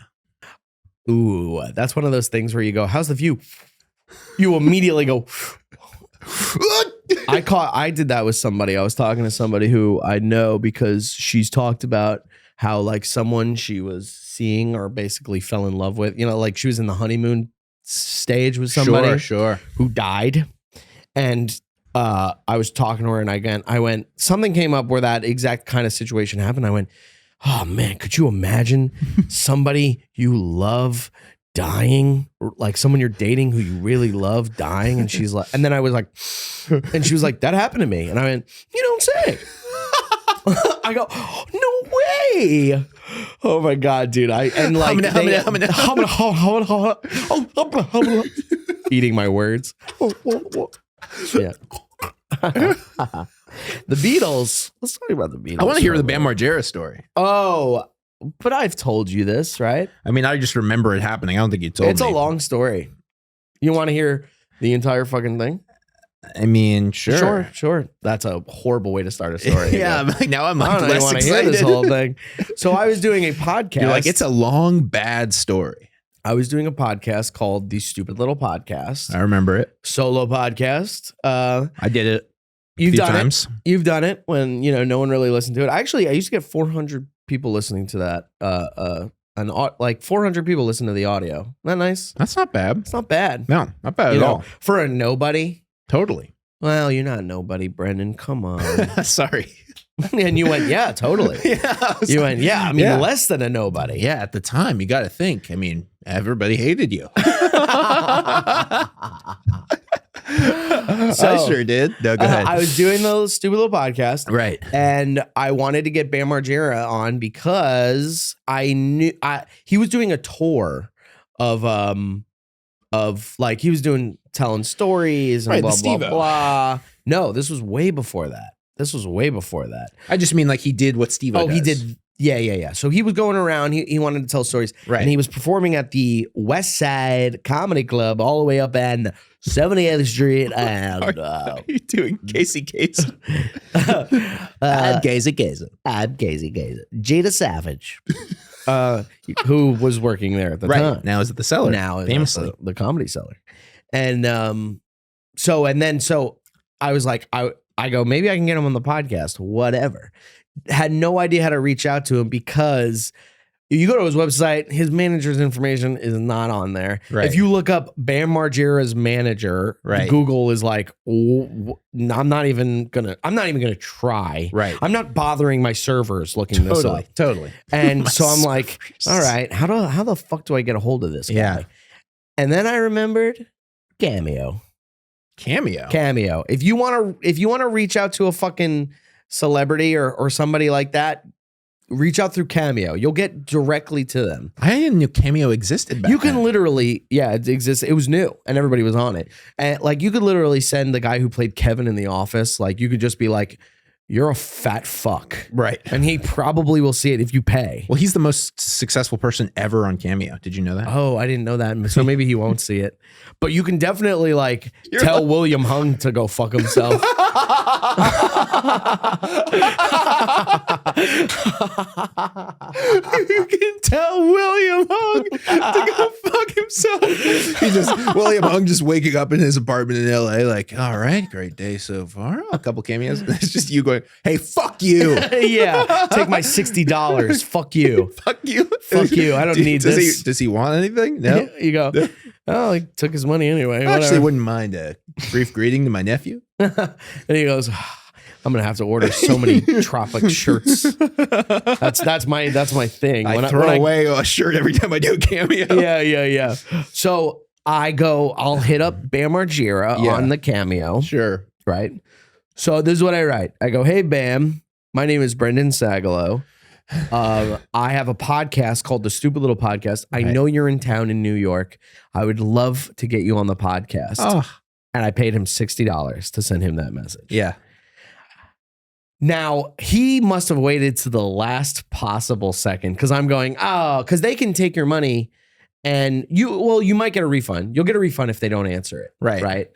S1: Ooh, that's one of those things where you go, how's the view? You immediately go, I did that with somebody. I was talking to somebody who I know because she's talked about how like someone she was seeing or basically fell in love with, like she was in the honeymoon stage with somebody who died. And I was talking to her and I went, something came up where that exact kind of situation happened. I went, oh man, could you imagine somebody you love dying, or like someone you're dating who you really love dying? And she's like, and then I was like, and she was like, that happened to me. And I went, you don't say. I go, no way. Oh my God, dude. Eating my words. Yeah. The Beatles. Let's talk about the Beatles.
S2: I want to hear the Bam Margera story.
S1: Oh, but I've told you this, right?
S2: I mean, I just remember it happening. I don't think you told me.
S1: It's a long story. You want to hear the entire fucking thing?
S2: I mean, sure.
S1: That's a horrible way to start a story.
S2: Yeah, now I'm like less excited.
S1: Hear this whole thing. So I was doing a podcast.
S2: You're like, it's a long, bad story.
S1: I was doing a podcast called The Stupid Little Podcast.
S2: I remember it.
S1: Solo podcast.
S2: I did it.
S1: You've done it. You've done it when no one really listened to it. Actually, I used to get 400 people listening to that. Like 400 people listen to the audio. Isn't that nice?
S2: That's not bad.
S1: It's not bad.
S2: No, not bad at all.
S1: For a nobody.
S2: Totally.
S1: Well, you're not nobody, Brendan. Come on.
S2: Sorry.
S1: And you went, yeah, totally. You went, yeah. I mean, less than a nobody.
S2: Yeah, at the time, you got to think. I mean, everybody hated you. So, I sure did. No, go ahead.
S1: I was doing the Stupid Little Podcast.
S2: Right.
S1: And I wanted to get Bam Margera on because I knew he was doing a tour of like he was telling stories and blah, blah, blah. No, this was way before that. I just mean like he did what Steve-O does.
S2: He did.
S1: Yeah. So he was going around. He wanted to tell stories.
S2: Right.
S1: And he was performing at the West Side Comedy Club all the way up in 78th Street. And
S2: are you doing Casey Kasem?
S1: I'm Casey Kasem. Jada Savage, who was working there at the time.
S2: Now is at the Cellar.
S1: Now famously the Comedy Cellar. And so I was like, I go, maybe I can get him on the podcast, whatever. Had no idea how to reach out to him because you go to his website, his manager's information is not on there.
S2: Right.
S1: If you look up Bam Margera's manager, Google is like, I'm not even gonna try.
S2: Right.
S1: I'm not bothering my servers looking this up.
S2: Totally.
S1: And so I'm like, all right, how the fuck do I get a hold of this guy?
S2: Yeah.
S1: And then I remembered Cameo. If you want to reach out to a fucking celebrity or somebody like that, reach out through Cameo. You'll get directly to them.
S2: I didn't know Cameo existed back
S1: then. You can
S2: then.
S1: Literally, it exists. It was new and everybody was on it. And like you could literally send the guy who played Kevin in The Office, like you could just be like, you're a fat fuck.
S2: Right.
S1: And he probably will see it if you pay.
S2: Well, he's the most successful person ever on Cameo. Did you know that?
S1: Oh, I didn't know that. So maybe he won't see it. But you can definitely tell William Hung to go fuck himself.
S2: You can tell William Hung to go fuck himself. William Hung just waking up in his apartment in LA like, all right, great day so far. A couple cameos. It's just you going, hey, fuck you.
S1: Yeah. Take my $60. Fuck you.
S2: Fuck you.
S1: Fuck you. I don't need this.
S2: Does he want anything? No.
S1: You go, oh, he took his money anyway.
S2: I actually wouldn't mind a brief greeting to my nephew.
S1: And he goes, I'm gonna have to order so many Tropic shirts. That's my thing.
S2: I throw away a shirt every time I do a Cameo.
S1: Yeah. So I'll hit up Bam Margera on the Cameo.
S2: Sure.
S1: Right. So this is what I write. I go, hey Bam, my name is Brendan Sagalow. I have a podcast called The Stupid Little Podcast. I know you're in town in New York. I would love to get you on the podcast.
S2: Oh.
S1: And I paid him $60 to send him that message.
S2: Yeah.
S1: Now, he must have waited to the last possible second because I'm going, because they can take your money and you might get a refund. You'll get a refund if they don't answer it. Right.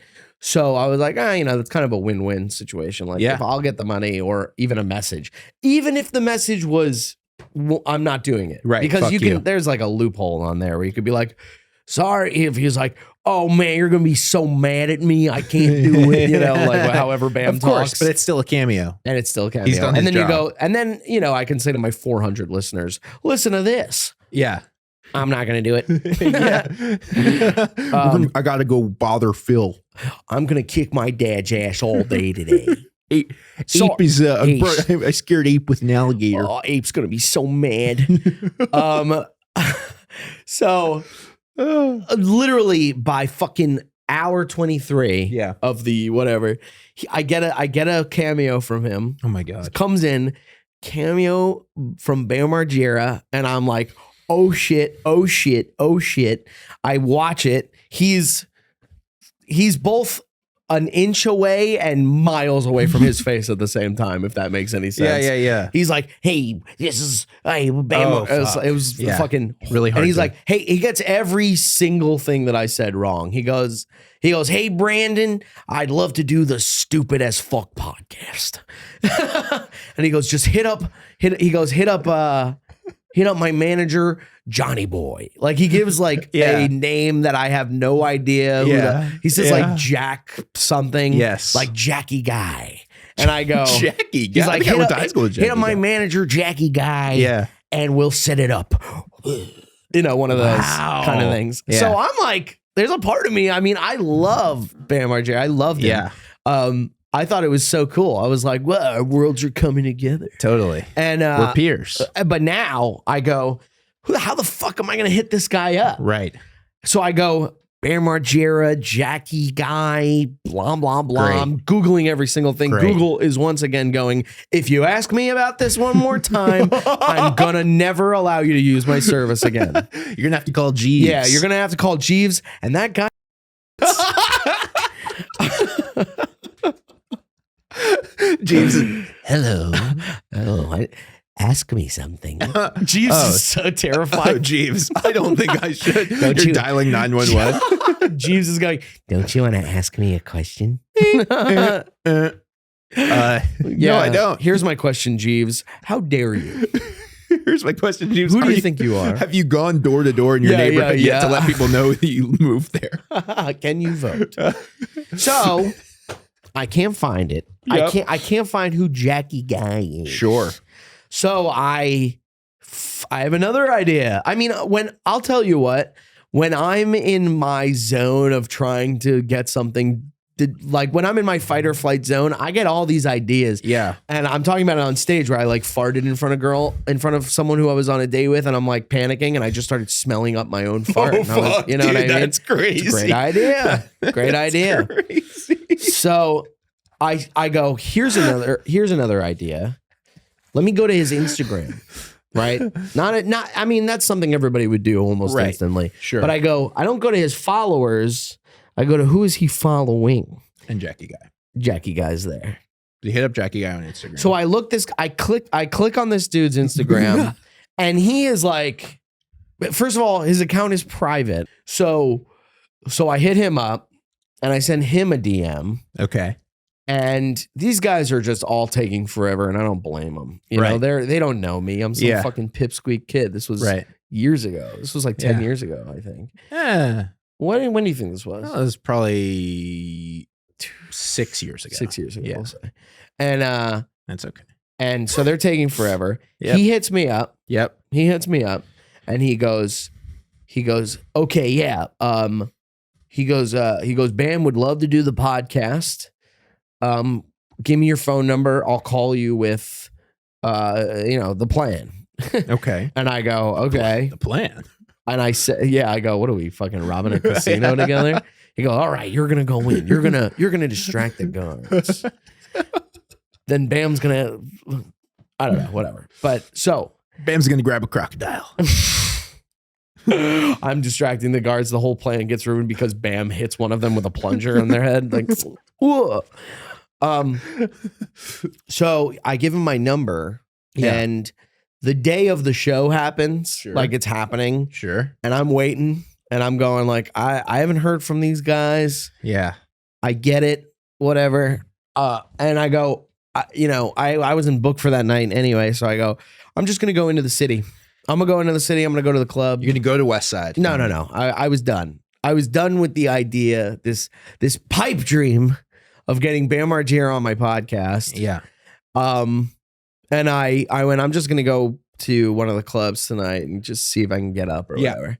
S1: So I was like, that's kind of a win-win situation. Like, if I'll get the money or even a message, even if the message was, I'm not doing it.
S2: Right.
S1: Because there's like a loophole on there where you could be like, sorry if he's like, oh man, you're gonna be so mad at me, I can't do it, like however Bam talks. Of course,
S2: but it's still a cameo.
S1: And it's still a cameo.
S2: He's done his job.
S1: I can say to my 400 listeners, listen to this.
S2: Yeah.
S1: I'm not gonna do it.
S2: I gotta go bother Phil.
S1: I'm gonna kick my dad's ass all day today.
S2: Ape is I scared Ape with an alligator.
S1: Oh, Ape's gonna be so mad. So literally by fucking hour 23 of the whatever, I get a cameo from him.
S2: Oh my God.
S1: Comes in, cameo from Bam Margera, and I'm like, oh shit. I watch it. He's both an inch away and miles away from his face at the same time, if that makes any sense.
S2: Yeah.
S1: He's like, hey, Bam. It was fucking
S2: really hard.
S1: And he's like, hey, he gets every single thing that I said wrong. He goes, hey, Brandon, I'd love to do the stupid as fuck podcast. And he goes, just hit up my manager, Johnny Boy. Like he gives like a name that I have no idea. He says like Jack something.
S2: Yes.
S1: Like Jackie Guy. And I go,
S2: Jackie Guy.
S1: He's like, hit up my manager, Jackie Guy.
S2: Yeah.
S1: And we'll set it up. One of those kind of things. Yeah. So I'm like, there's a part of me. I mean, I love Bam Margera. I loved him. Yeah. I thought it was so cool. I was like, well, our worlds are coming together.
S2: Totally.
S1: And
S2: we're peers.
S1: But now I go, how the fuck am I going to hit this guy up?
S2: Right.
S1: So I go, Bam Margera, Jackie Guy, blah, blah, blah.
S2: Great.
S1: I'm Googling every single thing.
S2: Great.
S1: Google is once again going, if you ask me about this one more time, I'm going to never allow you to use my service again.
S2: You're going to have to call Jeeves.
S1: Yeah, you're going to have to call Jeeves. And that guy...
S2: Jeeves.
S1: Hello. Ask me something. Jeeves is so terrified.
S2: Oh, Jeeves. I don't think I should. You're dialing 911.
S1: Jeeves is going, don't you want to ask me a question?
S2: No, I don't.
S1: Here's my question, Jeeves. How dare you?
S2: Here's my question, Jeeves.
S1: Who do you think you are?
S2: Have you gone door to door in your neighborhood yet to let people know that you moved there?
S1: Can you vote? So I can't find it. Yep. I can't find who Jackie Guy is.
S2: Sure.
S1: So I have another idea. I mean, I'll tell you what, when I'm in my zone of trying to get something, like when I'm in my fight or flight zone, I get all these ideas.
S2: Yeah.
S1: And I'm talking about it on stage where I like farted in front of someone who I was on a date with, and I'm like panicking, and I just started smelling up my own fart.
S2: Oh, fuck,
S1: you know what I mean?
S2: That's crazy.
S1: It's a great idea. Great idea.
S2: Crazy.
S1: So I go, here's another idea. Let me go to his Instagram, right? I mean, that's something everybody would do almost instantly.
S2: Sure.
S1: But I don't go to his followers. I go to who is he following?
S2: And Jackie Guy.
S1: Jackie Guy's there.
S2: You hit up Jackie Guy on Instagram.
S1: So I click on this dude's Instagram and he is like, first of all, his account is private. So I hit him up and I send him a DM.
S2: Okay.
S1: And these guys are just all taking forever, and I don't blame them. You know, they don't know me. I'm some fucking pipsqueak kid. This was years ago. This was like 10 years ago, I think.
S2: Yeah.
S1: When do you think this was?
S2: Oh, it was probably 6 years ago.
S1: 6 years ago.
S2: Yeah.
S1: We'll say. And
S2: that's okay.
S1: And so they're taking forever.
S2: Yep.
S1: He hits me up.
S2: Yep.
S1: He hits me up, and he goes, okay, yeah. He goes, Bam would love to do the podcast. Give me your phone number. I'll call you with, the plan.
S2: Okay.
S1: And I go, okay.
S2: The plan.
S1: And I said, I go, what are we fucking robbing a casino together? He goes, all right, you're going to go in. You're going to distract the guards. Then Bam's going to, I don't know, whatever. But so.
S2: Bam's going to grab a crocodile.
S1: I'm distracting the guards. The whole plan gets ruined because Bam hits one of them with a plunger in their head. Like, whoa. So I give him my number, and the day of the show happens, like it's happening.
S2: Sure.
S1: And I'm waiting, and I'm going like, I haven't heard from these guys.
S2: Yeah.
S1: I get it, whatever. And I go, I wasn't booked for that night anyway, so I go, I'm just going to go into the city. I'm gonna go into the city. I'm gonna go to the club.
S2: You're gonna go to West Side.
S1: No. I was done. I was done with the idea, this pipe dream of getting Bam Margera on my podcast.
S2: Yeah.
S1: And I went, I'm just gonna go to one of the clubs tonight and just see if I can get up or whatever.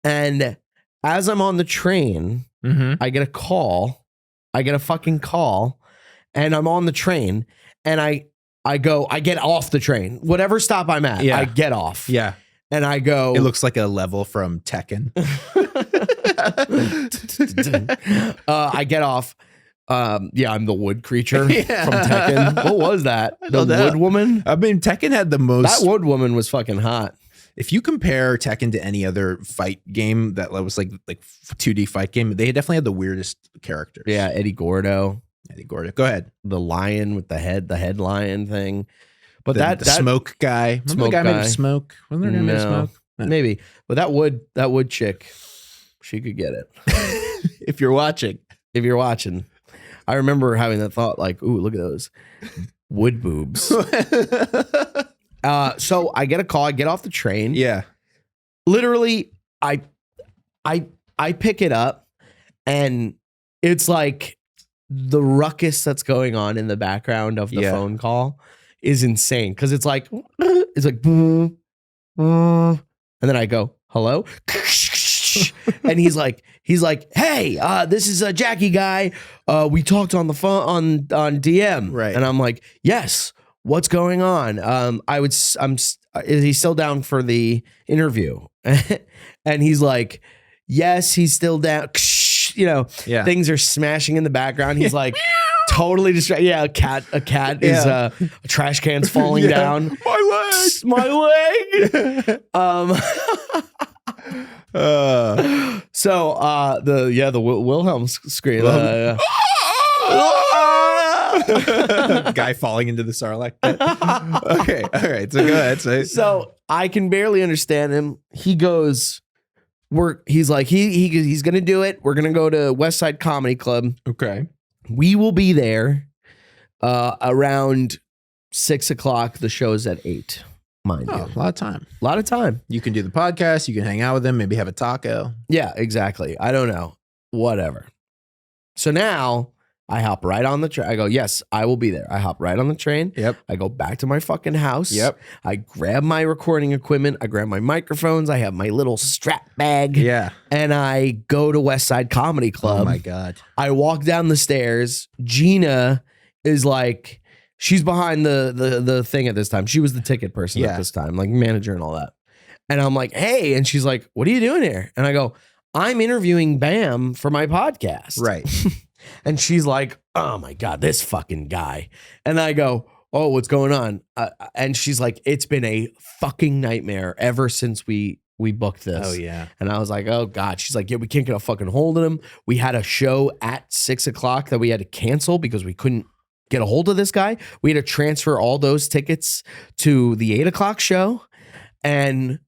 S1: And as I'm on the train, I get a call. I get a fucking call, and I'm on the train, and I get off the train. Whatever stop I'm at, I get off.
S2: Yeah.
S1: And I go.
S2: It looks like a level from Tekken.
S1: I get off. I'm the wood creature from Tekken. What was that? The wood woman?
S2: I mean, Tekken had the most.
S1: That wood woman was fucking hot.
S2: If you compare Tekken to any other fight game that was like 2D fight game, they definitely had the weirdest characters.
S1: Yeah, Eddie Gordo.
S2: Go ahead.
S1: The lion with the head lion thing. But
S2: the smoke guy. Remember the guy made of smoke? Wasn't there a guy made of smoke?
S1: No. Maybe. But that wood chick, she could get it.
S2: If you're watching.
S1: I remember having that thought like, ooh, look at those wood boobs. So I get a call, I get off the train.
S2: Yeah.
S1: Literally, I pick it up, and it's like the ruckus that's going on in the background of the phone call is insane. Cause it's like, and then I go, hello? And he's like, hey, this is a Jackie guy. We talked on the phone on DM.
S2: Right.
S1: And I'm like, yes. What's going on? Is he still down for the interview? And he's like, yes, he's still down. Things are smashing in the background. He's like totally distracted. Yeah, a cat is a trash can's falling down. My leg. So the Wilhelm scream.
S2: Guy falling into the Sarlacc pit. Okay, all right. So go ahead.
S1: So I can barely understand him. He goes, he's like, he's gonna do it. We're gonna go to West Side Comedy Club.
S2: Okay.
S1: We will be there around 6 o'clock. The show's at 8. Mind you.
S2: A lot of time. You can do the podcast. You can hang out with them. Maybe have a taco.
S1: Yeah, exactly. I don't know. Whatever. So now I hop right on the train. I go, yes, I will be there. I hop right on the train.
S2: Yep.
S1: I go back to my fucking house.
S2: Yep.
S1: I grab my recording equipment. I grab my microphones. I have my little strap bag.
S2: Yeah.
S1: And I go to West Side Comedy Club.
S2: Oh my God.
S1: I walk down the stairs. Gina is like, she's behind the thing at this time. She was the ticket person at this time, like manager and all that. And I'm like, hey. And she's like, what are you doing here? And I go, I'm interviewing Bam for my podcast.
S2: Right.
S1: And she's like, oh my God, this fucking guy. And I go, oh, what's going on? And she's like, it's been a fucking nightmare ever since we booked this.
S2: Oh yeah.
S1: And I was like, oh God. She's like, yeah, we can't get a fucking hold of him. We had a show at 6 o'clock that we had to cancel because we couldn't get a hold of this guy. We had to transfer all those tickets to the 8 o'clock show. And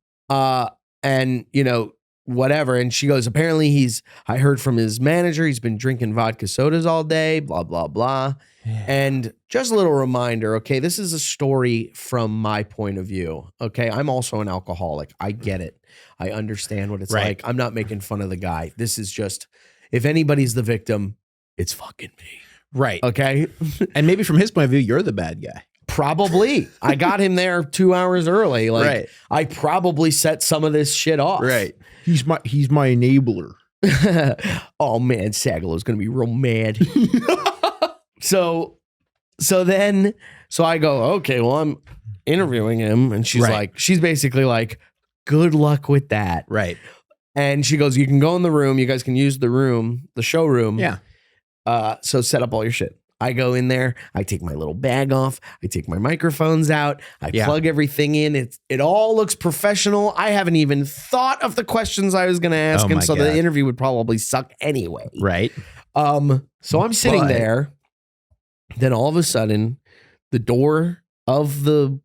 S1: whatever. And she goes, apparently I heard from his manager, he's been drinking vodka sodas all day, blah, blah, blah. Yeah. And just a little reminder, okay, this is a story from my point of view. Okay. I'm also an alcoholic. I get it. I understand what it's like. I'm not making fun of the guy. This is just, if anybody's the victim, it's fucking me.
S2: Right.
S1: Okay.
S2: And maybe from his point of view, you're the bad guy.
S1: Probably. I got him there 2 hours early. Like I probably set some of this shit off.
S2: Right. He's my enabler.
S1: Oh man, Sagalow's gonna be real mad. So I go, okay, well, I'm interviewing him, and she's like, she's basically like, good luck with that.
S2: Right.
S1: And she goes, you can go in the room, you guys can use the room, the showroom.
S2: Yeah.
S1: So set up all your shit. I go in there, I take my little bag off, I take my microphones out, I plug everything in. It all looks professional. I haven't even thought of the questions I was going to ask him, so the interview would probably suck anyway.
S2: Right.
S1: So I'm sitting there. Then all of a sudden, the door of the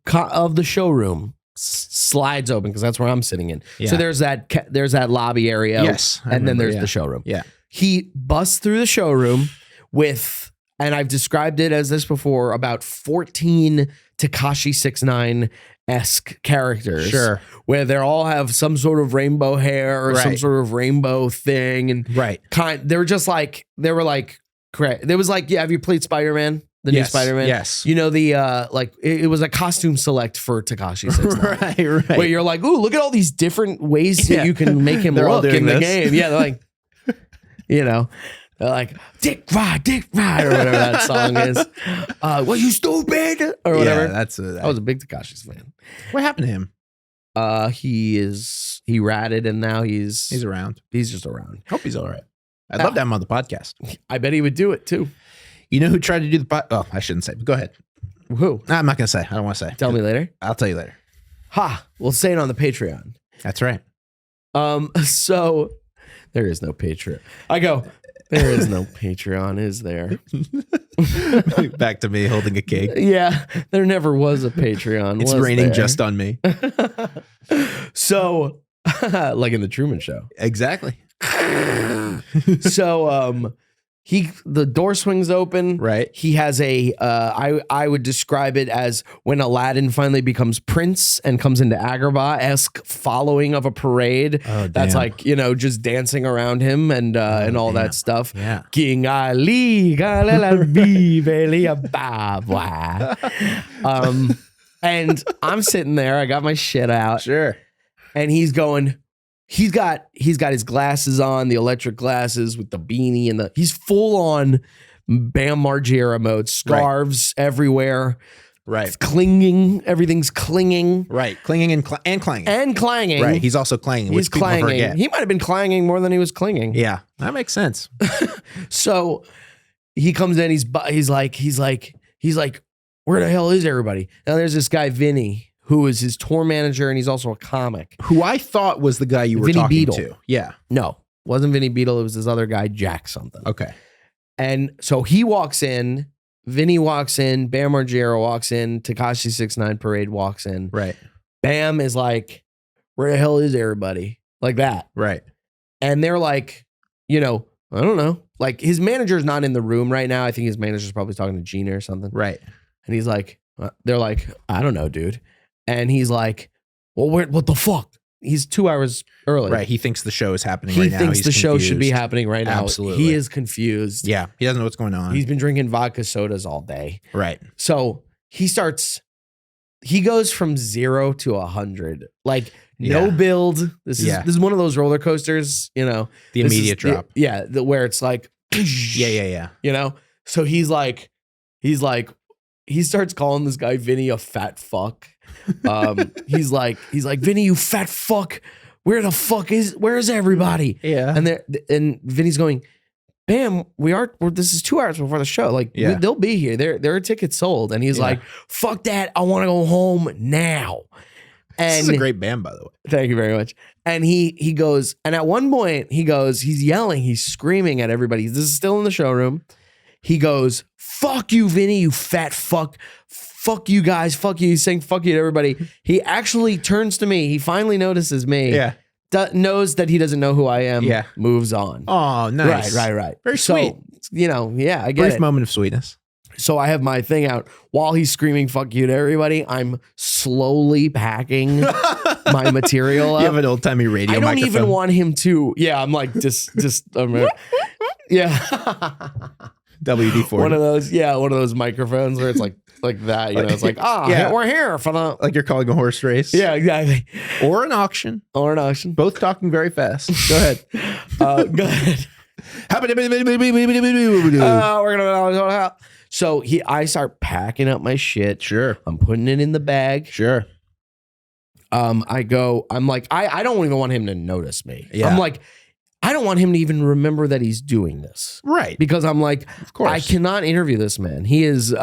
S1: showroom slides open because that's where I'm sitting in. Yeah. So there's that lobby area.
S2: Yes.
S1: And then there's the showroom.
S2: Yeah.
S1: He busts through the showroom with, and I've described it as this before, about 14 Tekashi 6ix9ine esque characters,
S2: sure,
S1: where they all have some sort of rainbow hair or some sort of rainbow thing, and they were just like correct. There was like, have you played Spider-Man? The new Spider-Man?
S2: Yes.
S1: You know, the it was a costume select for Tekashi 6ix9ine. right. Where you're like, ooh, look at all these different ways that you can make him look in the game. Yeah, they're like, you know, they're like, Dick ride, or whatever that song is. What, you stupid? Or whatever.
S2: Yeah,
S1: I was a big Tekashi's fan.
S2: What happened to him?
S1: He ratted and now he's
S2: around.
S1: He's just around.
S2: Hope he's all right. I'd love to have him on the podcast.
S1: I bet he would do it too.
S2: You know who tried to do the oh, I shouldn't say, but go ahead.
S1: Who?
S2: No, I'm not going to say. I don't want to say.
S1: Tell me later.
S2: I'll tell you later.
S1: We'll say it on the Patreon.
S2: That's right.
S1: So there is no Patreon. There is no Patreon, is there?
S2: Back to me holding a cake.
S1: Yeah, there never was a Patreon.
S2: It's raining just on me.
S1: So, like in the Truman Show.
S2: Exactly.
S1: So, the door swings open.
S2: Right.
S1: He has I would describe it as when Aladdin finally becomes Prince and comes into Agrabah-esque following of a parade.
S2: Oh,
S1: that's like, you know, just dancing around him and all that stuff.
S2: Yeah.
S1: King Ali, and I'm sitting there, I got my shit out.
S2: Sure.
S1: And he's going, he's got his glasses on, the electric glasses with the beanie and he's full on Bam Margera mode, scarves everywhere.
S2: Right.
S1: It's clinging. Everything's clinging.
S2: Right. Clinging and clanging.
S1: And clanging.
S2: Right. He's also clanging, which people forget.
S1: He might have been clanging more than he was clinging.
S2: Yeah. That makes sense.
S1: So he comes in, he's like, where the hell is everybody? Now there's this guy, Vinny, who is his tour manager, and he's also a comic.
S2: Who I thought was the guy you were talking to. Yeah.
S1: No, wasn't Vinny Beetle. It was this other guy, Jack something.
S2: Okay.
S1: And so he walks in, Vinny walks in, Bam Margera walks in, Tekashi 6ix9ine Parade walks in.
S2: Right.
S1: Bam is like, where the hell is everybody? Like that.
S2: Right.
S1: And they're like, you know, I don't know. Like his manager's not in the room right now. I think his manager's probably talking to Gina or something.
S2: Right.
S1: And he's like, they're like, I don't know, dude. And he's like, well, what the fuck? He's 2 hours early.
S2: Right. He thinks the show is happening right now.
S1: He thinks the show should be happening right now.
S2: Absolutely.
S1: He is confused.
S2: Yeah. He doesn't know what's going on.
S1: He's been drinking vodka sodas all day.
S2: Right.
S1: So he goes from 0 to 100. Like no build. This is one of those roller coasters, you know.
S2: The immediate drop.
S1: Where it's like,
S2: yeah.
S1: You know? So he starts calling this guy Vinny a fat fuck. He's like, Vinny, you fat fuck. Where is everybody?
S2: Yeah.
S1: And Vinny's going, Bam, this is 2 hours before the show. Like they'll be here. There are tickets sold. And he's like, fuck that. I want to go home now. And
S2: this is a great band, by the way.
S1: Thank you very much. And he goes, and at one point he's yelling, he's screaming at everybody. This is still in the showroom. He goes, fuck you, Vinny, you fat fuck. Fuck you guys. Fuck you. He's saying fuck you to everybody. He actually turns to me. He finally notices me.
S2: Yeah.
S1: Knows that he doesn't know who I am.
S2: Yeah.
S1: Moves on.
S2: Oh, nice.
S1: Right.
S2: Very sweet.
S1: You know, yeah, I get it.
S2: Brief moment of sweetness.
S1: So I have my thing out. While he's screaming fuck you to everybody, I'm slowly packing my material up.
S2: You have an old-timey radio microphone.
S1: I don't even want him to. Yeah, I'm like, yeah.
S2: WD-40.
S1: One of those microphones where it's like that, you know, it's like, we're here for the...
S2: Like you're calling a horse race.
S1: Yeah, exactly.
S2: Or an auction.
S1: Both
S2: talking very fast. Go ahead.
S1: Go ahead. We're gonna... So I start packing up my shit.
S2: Sure.
S1: I'm putting it in the bag.
S2: Sure.
S1: I'm like, I don't even want him to notice me.
S2: Yeah.
S1: I'm like, I don't want him to even remember that he's doing this.
S2: Right.
S1: Because I'm like,
S2: of course,
S1: I cannot interview this man. He is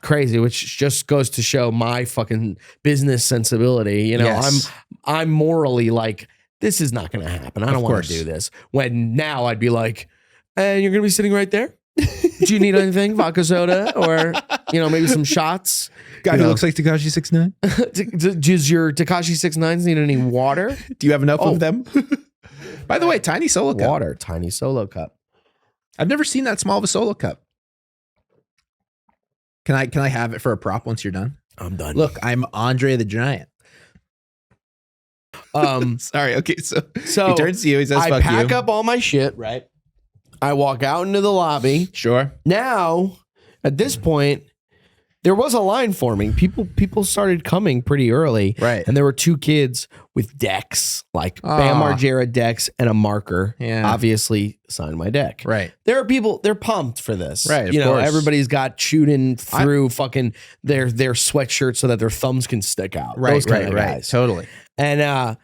S1: crazy, which just goes to show my fucking business sensibility. You know,
S2: yes.
S1: I'm morally like, this is not going to happen. I don't want to do this. When now I'd be like, and you're going to be sitting right there. Do you need anything? Vodka soda or, you know, maybe some shots?
S2: Guy who looks like Tekashi 6ix9ine.
S1: Does your Tekashi 6ix9ine need any water?
S2: Do you have enough of them? By the way, tiny solo cup.
S1: Water, tiny solo cup.
S2: I've never seen that small of a solo cup. Can I have it for a prop once you're done?
S1: I'm done.
S2: Look, I'm Andre the Giant. Sorry. Okay. So he turns to you. He says,
S1: I
S2: fuck you.
S1: pack up all my shit.
S2: Right.
S1: I walk out into the lobby.
S2: Sure.
S1: Now, at this point, there was a line forming. People started coming pretty early.
S2: Right.
S1: And there were 2 kids with decks, like Bam Margera decks and a marker.
S2: Yeah.
S1: Obviously signed my deck.
S2: Right.
S1: There are people, they're pumped for this.
S2: Right.
S1: You know,
S2: course.
S1: everybody's got shooting through fucking their sweatshirts so that their thumbs can stick out.
S2: Right.
S1: Those kind of
S2: right.
S1: guys.
S2: Totally.
S1: And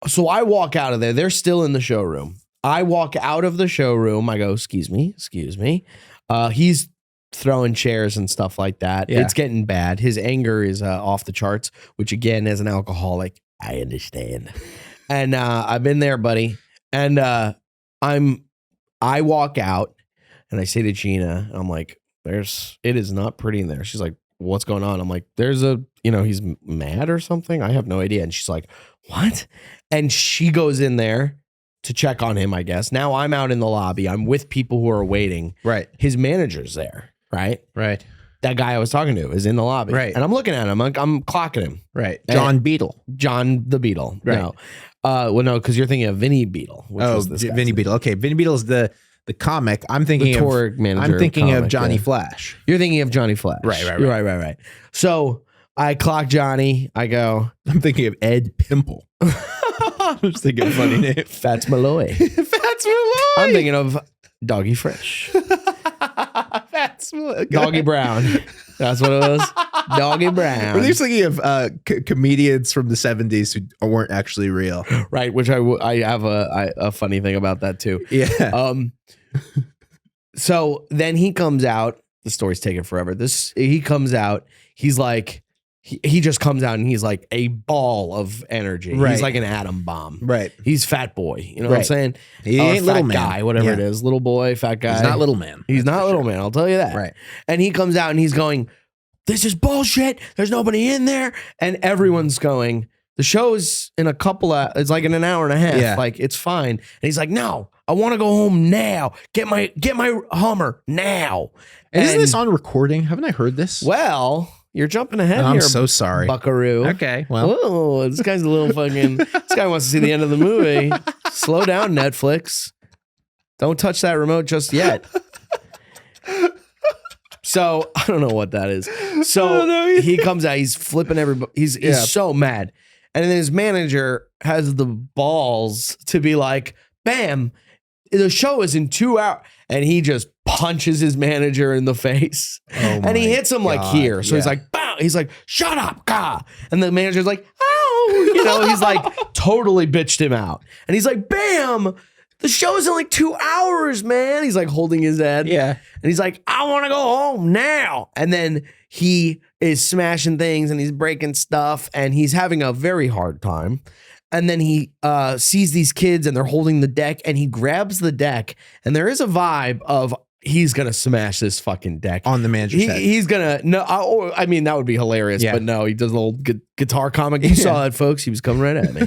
S1: so I walk out of there. They're still in the showroom. I walk out of the showroom. I go, excuse me. He's throwing chairs and stuff like that.
S2: Yeah. It's
S1: getting bad. His anger is off the charts, which again, as an alcoholic, I understand. And I've been there, buddy. And I walk out and I say to Gina, I'm like, it is not pretty in there. She's like, what's going on? I'm like, he's mad or something. I have no idea. And she's like, what? And she goes in there to check on him, I guess. Now I'm out in the lobby. I'm with people who are waiting.
S2: Right.
S1: His manager's there. Right.
S2: Right.
S1: That guy I was talking to is in the lobby.
S2: Right.
S1: And I'm looking at him. I'm clocking him.
S2: Right. John Beetle.
S1: John the Beetle.
S2: Right.
S1: No. No, because you're thinking of Vinny Beetle.
S2: Vinny Beetle. Okay. Vinny Beetle's the comic. I'm thinking
S1: the tour manager.
S2: I'm thinking
S1: comic,
S2: of Johnny Flash.
S1: You're thinking of Johnny Flash.
S2: Right.
S1: Right. So I clock Johnny. I go.
S2: I'm thinking of Ed Pimple. I'm just thinking of a funny name.
S1: Fats Malloy.
S2: Fats Malloy.
S1: I'm thinking of Doggy Fresh.
S2: Fats Malloy.
S1: Doggy Brown. That's what it was. Doggy Brown.
S2: We're just thinking of comedians from the 70s who weren't actually real.
S1: Right, which I have a funny thing about that too.
S2: Yeah.
S1: So then he comes out. The story's taking forever. He comes out. He's like, he just comes out and he's like a ball of energy.
S2: Right.
S1: He's like an atom bomb.
S2: Right.
S1: He's fat boy. You know what I'm saying?
S2: He ain't little man.
S1: Guy, whatever it is. Little boy, fat guy.
S2: He's not little man.
S1: He's not little man. I'll tell you that.
S2: Right.
S1: And he comes out and he's going, this is bullshit. There's nobody in there. And everyone's going, the show's in it's like in an hour and a half.
S2: Yeah.
S1: Like it's fine. And he's like, no, I want to go home now. Get my Hummer now.
S2: And isn't this on recording? Haven't I heard this?
S1: Well, you're jumping ahead here.
S2: I'm so sorry.
S1: Buckaroo.
S2: Okay. Well.
S1: Whoa, this guy's a little fucking, this guy wants to see the end of the movie. Slow down, Netflix. Don't touch that remote just yet. So I don't know what that is. So he comes out, he's flipping everybody. He's so mad. And then his manager has the balls to be like, Bam, the show is in 2 hours. And he just punches his manager in the face. And he hits him like here. So he's like, bow. He's like, shut up, gah. And the manager's like, ow. You know, he's like totally bitched him out. And he's like, Bam, the show is in like 2 hours, man. He's like holding his head.
S2: Yeah.
S1: And he's like, I want to go home now. And then he is smashing things and he's breaking stuff and he's having a very hard time. And then he sees these kids and they're holding the deck and he grabs the deck. And there is a vibe of he's going to smash this fucking deck.
S2: On the manager's head.
S1: He's going to, no, I mean, that would be hilarious.
S2: Yeah.
S1: But no, he does a little guitar comic. You saw that, folks. He was coming right at me.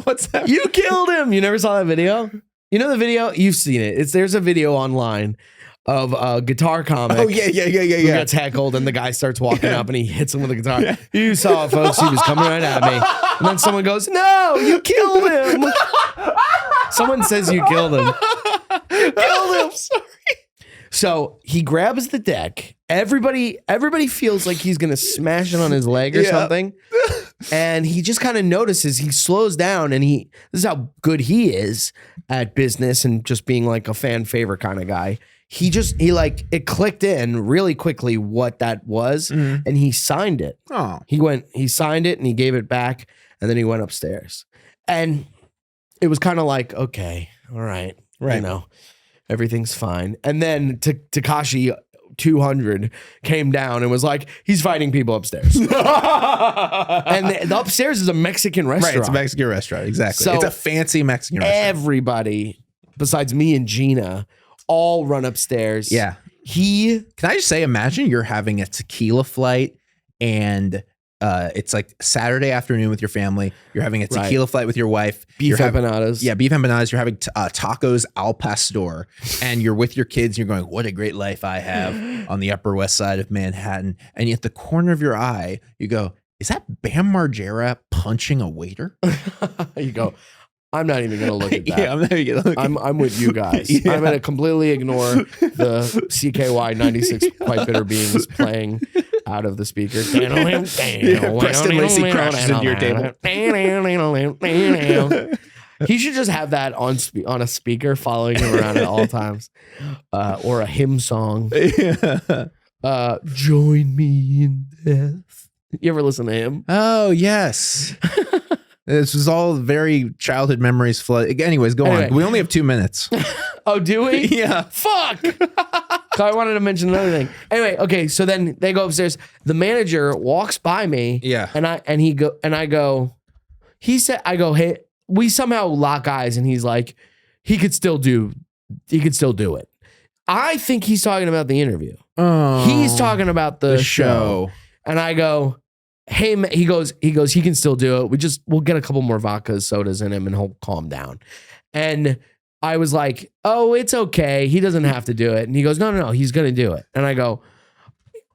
S2: What's that?
S1: You killed him. You never saw that video? You know the video? You've seen it. There's a video online of a guitar comic.
S2: Oh, yeah.
S1: Who gets heckled and the guy starts walking up and he hits him with a guitar. Yeah. You saw it, folks. He was coming right at me. And then someone goes, no, you killed him. Someone says you killed him.
S2: You killed him. Sorry.
S1: So he grabs the deck. Everybody feels like he's going to smash it on his leg or something. And he just kind of notices, he slows down and this is how good he is at business and just being like a fan favorite kind of guy. It clicked in really quickly what that was and he signed it.
S2: Oh.
S1: He signed it and he gave it back and then he went upstairs. And it was kind of like, okay, all right. You know, everyththing's fine. And then Tekashi 200 came down and was like, he's fighting people upstairs. And the upstairs is a Mexican restaurant.
S2: Right, it's a Mexican restaurant. Exactly.
S1: So
S2: it's a fancy Mexican restaurant.
S1: Everybody, besides me and Gina, all run upstairs.
S2: Yeah. Can I just say, imagine you're having a tequila flight and it's like Saturday afternoon with your family. You're having a tequila flight with your wife.
S1: Beef empanadas.
S2: Beef empanadas. You're having tacos al pastor, and you're with your kids. And you're going, what a great life I have on the Upper West Side of Manhattan. And at the corner of your eye, you go, is that Bam Margera punching a waiter?
S1: You go, I'm not even going to look at that.
S2: Yeah, I'm not even gonna look
S1: I'm with you guys. Yeah. I'm going to completely ignore the CKY 96 Quite Bitter Beans playing out of the speaker.
S2: Preston Lacey crashes into your table.
S1: He should just have that on a speaker following him around at all times. Or a hymn song. Join me in death. You ever listen to him?
S2: Oh, yes. This was all very childhood memories flood. Anyways, go on. We only have 2 minutes.
S1: Oh, do we?
S2: Yeah.
S1: Fuck. I wanted to mention another thing. Anyway, okay, so then they go upstairs. The manager walks by me.
S2: Yeah.
S1: I go, hey, we somehow lock eyes, and he's like, he could still do it. I think he's talking about the interview.
S2: Oh,
S1: he's talking about the show. And I go, hey, he goes, he can still do it. We'll get a couple more vodka sodas in him and he'll calm down. And I was like, oh, it's okay. He doesn't have to do it. And he goes, no, he's going to do it. And I go,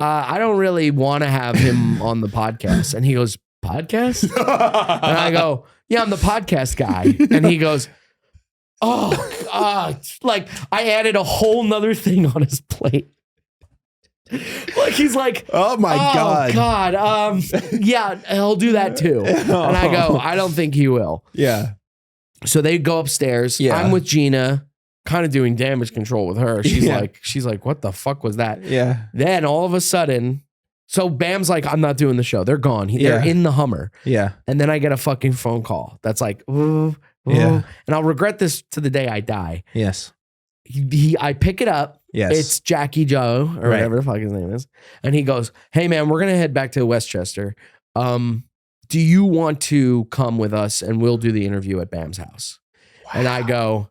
S1: I don't really want to have him on the podcast. And he goes, podcast? And I go, yeah, I'm the podcast guy. And he goes, oh, God. Like, I added a whole nother thing on his plate. Like, he's like,
S2: oh my God.
S1: Yeah, he'll do that too. And I go, I don't think he will.
S2: Yeah.
S1: So they go upstairs. Yeah. I'm with Gina, kind of doing damage control with her. She's like, what the fuck was that?
S2: Yeah.
S1: Then all of a sudden, so Bam's like, I'm not doing the show. They're gone. They're in the Hummer.
S2: Yeah.
S1: And then I get a fucking phone call that's like, ooh. And I'll regret this to the day I die.
S2: Yes.
S1: I pick it up.
S2: Yes.
S1: It's Jackie Joe or whatever the fuck his name is. And he goes, hey man, we're going to head back to Westchester. Do you want to come with us and we'll do the interview at Bam's house? Wow. And I go,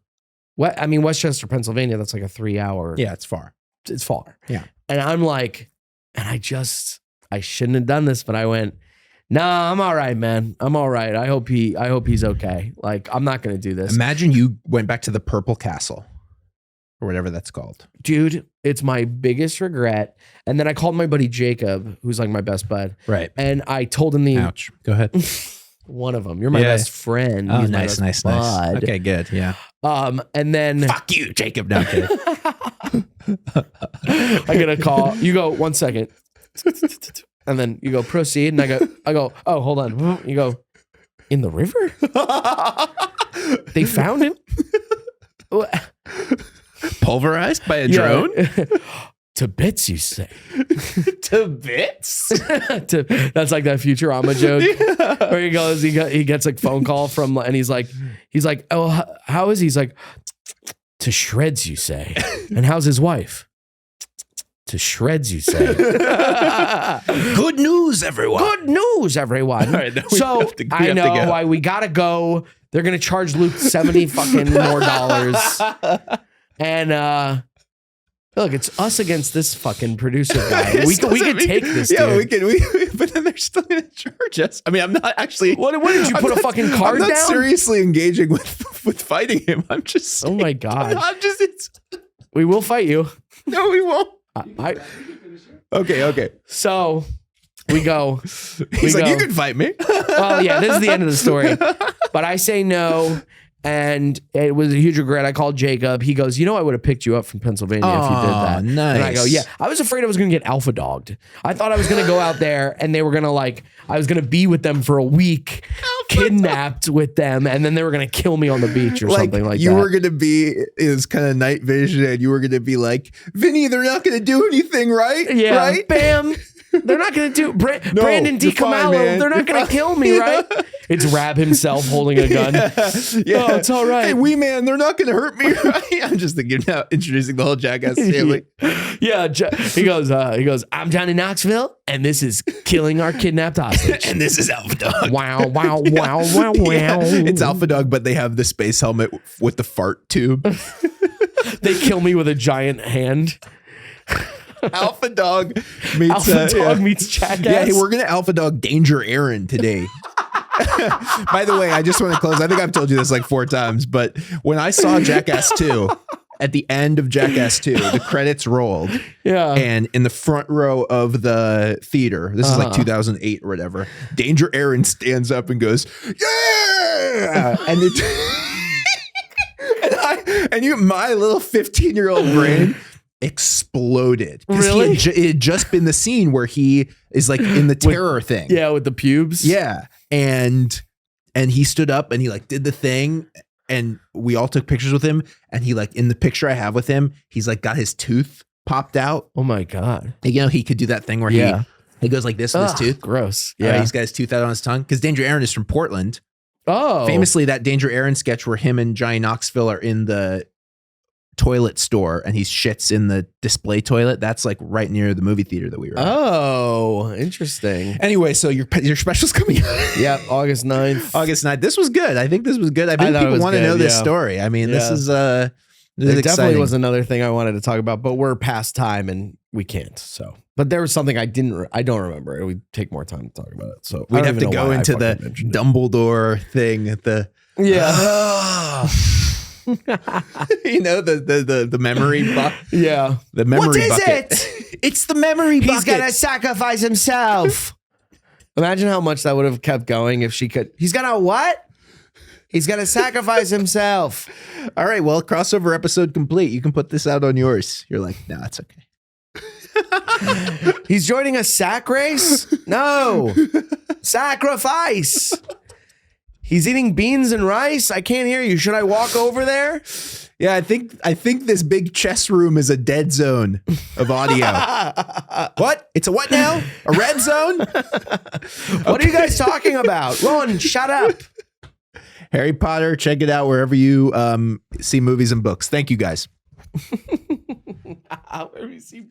S1: what? I mean, Westchester, Pennsylvania, that's like a 3 hour.
S2: Yeah, it's far.
S1: It's far.
S2: Yeah.
S1: And I'm like, I shouldn't have done this, but I went, nah, I'm all right, man. I'm all right. I hope he's okay. Like, I'm not going to do this.
S2: Imagine you went back to the Purple Castle. Or whatever that's called.
S1: Dude, it's my biggest regret. And then I called my buddy Jacob, who's like my best bud.
S2: Right.
S1: And I told him
S2: Ouch. Go ahead.
S1: One of them. You're my best friend.
S2: Oh,
S1: He's
S2: nice. Okay, good. Yeah.
S1: And then...
S2: Fuck you, Jacob. No, kidding.
S1: I get a call. You go, 1 second. And then you go, proceed. And I go, oh, hold on. You go, in the river? They found him?
S2: Pulverized by a drone?
S1: To bits, you say.
S2: To bits?
S1: That's like that Futurama joke where he goes, he gets a phone call from, and he's like, oh, how is he? He's like, to shreds, you say. And how's his wife? To shreds, you say.
S2: Good news, everyone.
S1: Good news, everyone. All right, so I know why we gotta go. They're gonna charge Luke 70 fucking more dollars. And look, it's us against this fucking producer guy. We can take this.
S2: Yeah,
S1: dude.
S2: we can. But then they're still gonna charge us. I mean, I'm not actually.
S1: What did you put a fucking card down?
S2: I'm not seriously engaging with fighting him. I'm just. Saying,
S1: oh my God. We will fight you.
S2: No, we won't. Okay.
S1: So we go.
S2: He's like, you can fight me.
S1: Well, yeah, this is the end of the story. But I say no. And it was a huge regret. I called Jacob. He goes, I would have picked you up from Pennsylvania if you did that.
S2: Nice.
S1: And I go, yeah. I was afraid I was going to get alpha dogged. I thought I was going to go out there and they were going to I was going to be with them for a week, kidnapped with them, and then they were going to kill me on the beach or something like that.
S2: You were going to be, it was kind of night vision, and you were going to be like, Vinny, they're not going to do anything, right?
S1: Yeah.
S2: Right?
S1: Bam. They're not going to do Brandon DiCamillo. They're not going to kill me, right? It's Rab himself holding a gun. Yeah. Oh, it's all right.
S2: Hey, wee man, they're not going to hurt me, right? I'm just thinking now, introducing the whole Jackass family.
S1: Yeah, he goes, I'm Johnny Knoxville, and this is killing our kidnapped hostage.
S2: And this is Alpha Dog.
S1: Wow. Yeah.
S2: It's Alpha Dog, but they have the space helmet with the fart tube.
S1: They kill me with a giant hand.
S2: Alpha Dog meets
S1: meets Jackass.
S2: Yeah, hey, we're gonna Alpha Dog Danger Aaron today. By the way, I just want to close. I think I've told you this like 4 times, but when I saw Jackass 2, at the end of Jackass 2, the credits rolled.
S1: Yeah.
S2: And in the front row of the theater, this is like 2008 or whatever, Danger Aaron stands up and goes, yeah! And my little 15-year-old brain exploded.
S1: Really?
S2: It had just been the scene where he is like in the terror thing.
S1: Yeah, with the pubes.
S2: Yeah. And he stood up and he like did the thing. And we all took pictures with him. And he like, in the picture I have with him, he's like got his tooth popped out.
S1: Oh my God.
S2: And, you know, he could do that thing where he goes like this with his tooth.
S1: Gross. Yeah.
S2: He's got his tooth out on his tongue. Because Danger Aaron is from Portland.
S1: Oh.
S2: Famously, that Danger Aaron sketch where him and Johnny Knoxville are in the toilet store and he shits in the display toilet. That's like right near the movie theater that we were at.
S1: Oh, interesting.
S2: Anyway, so your special's coming out.
S1: Yeah, August 9th.
S2: August 9th. This was good. I think this was good. I think people want to know this story. I mean, this is
S1: It
S2: exciting.
S1: definitely was another thing I wanted to talk about, but we're past time and we can't. So, but there was something I don't remember. It would take more time to talk about it. So
S2: we'd have to go into the Dumbledore thing at the you know, the memory bucket.
S1: Yeah.
S2: The memory
S1: bucket. What is
S2: bucket.
S1: it?
S2: It's the memory bucket.
S1: He's gonna sacrifice himself. Imagine how much that would have kept going if she could. He's gonna what? He's gonna sacrifice himself.
S2: All right, well, crossover episode complete. You can put this out on yours. You're like, no, it's okay.
S1: He's joining a sack race? No. Sacrifice. He's eating beans and rice. I can't hear you. Should I walk over there?
S2: Yeah, I think this big chess room is a dead zone of audio. What? It's a what now? A red zone?
S1: What are you guys talking about? Ron, shut up.
S2: Harry Potter, check it out wherever you see movies and books. Thank you guys.
S1: Where we see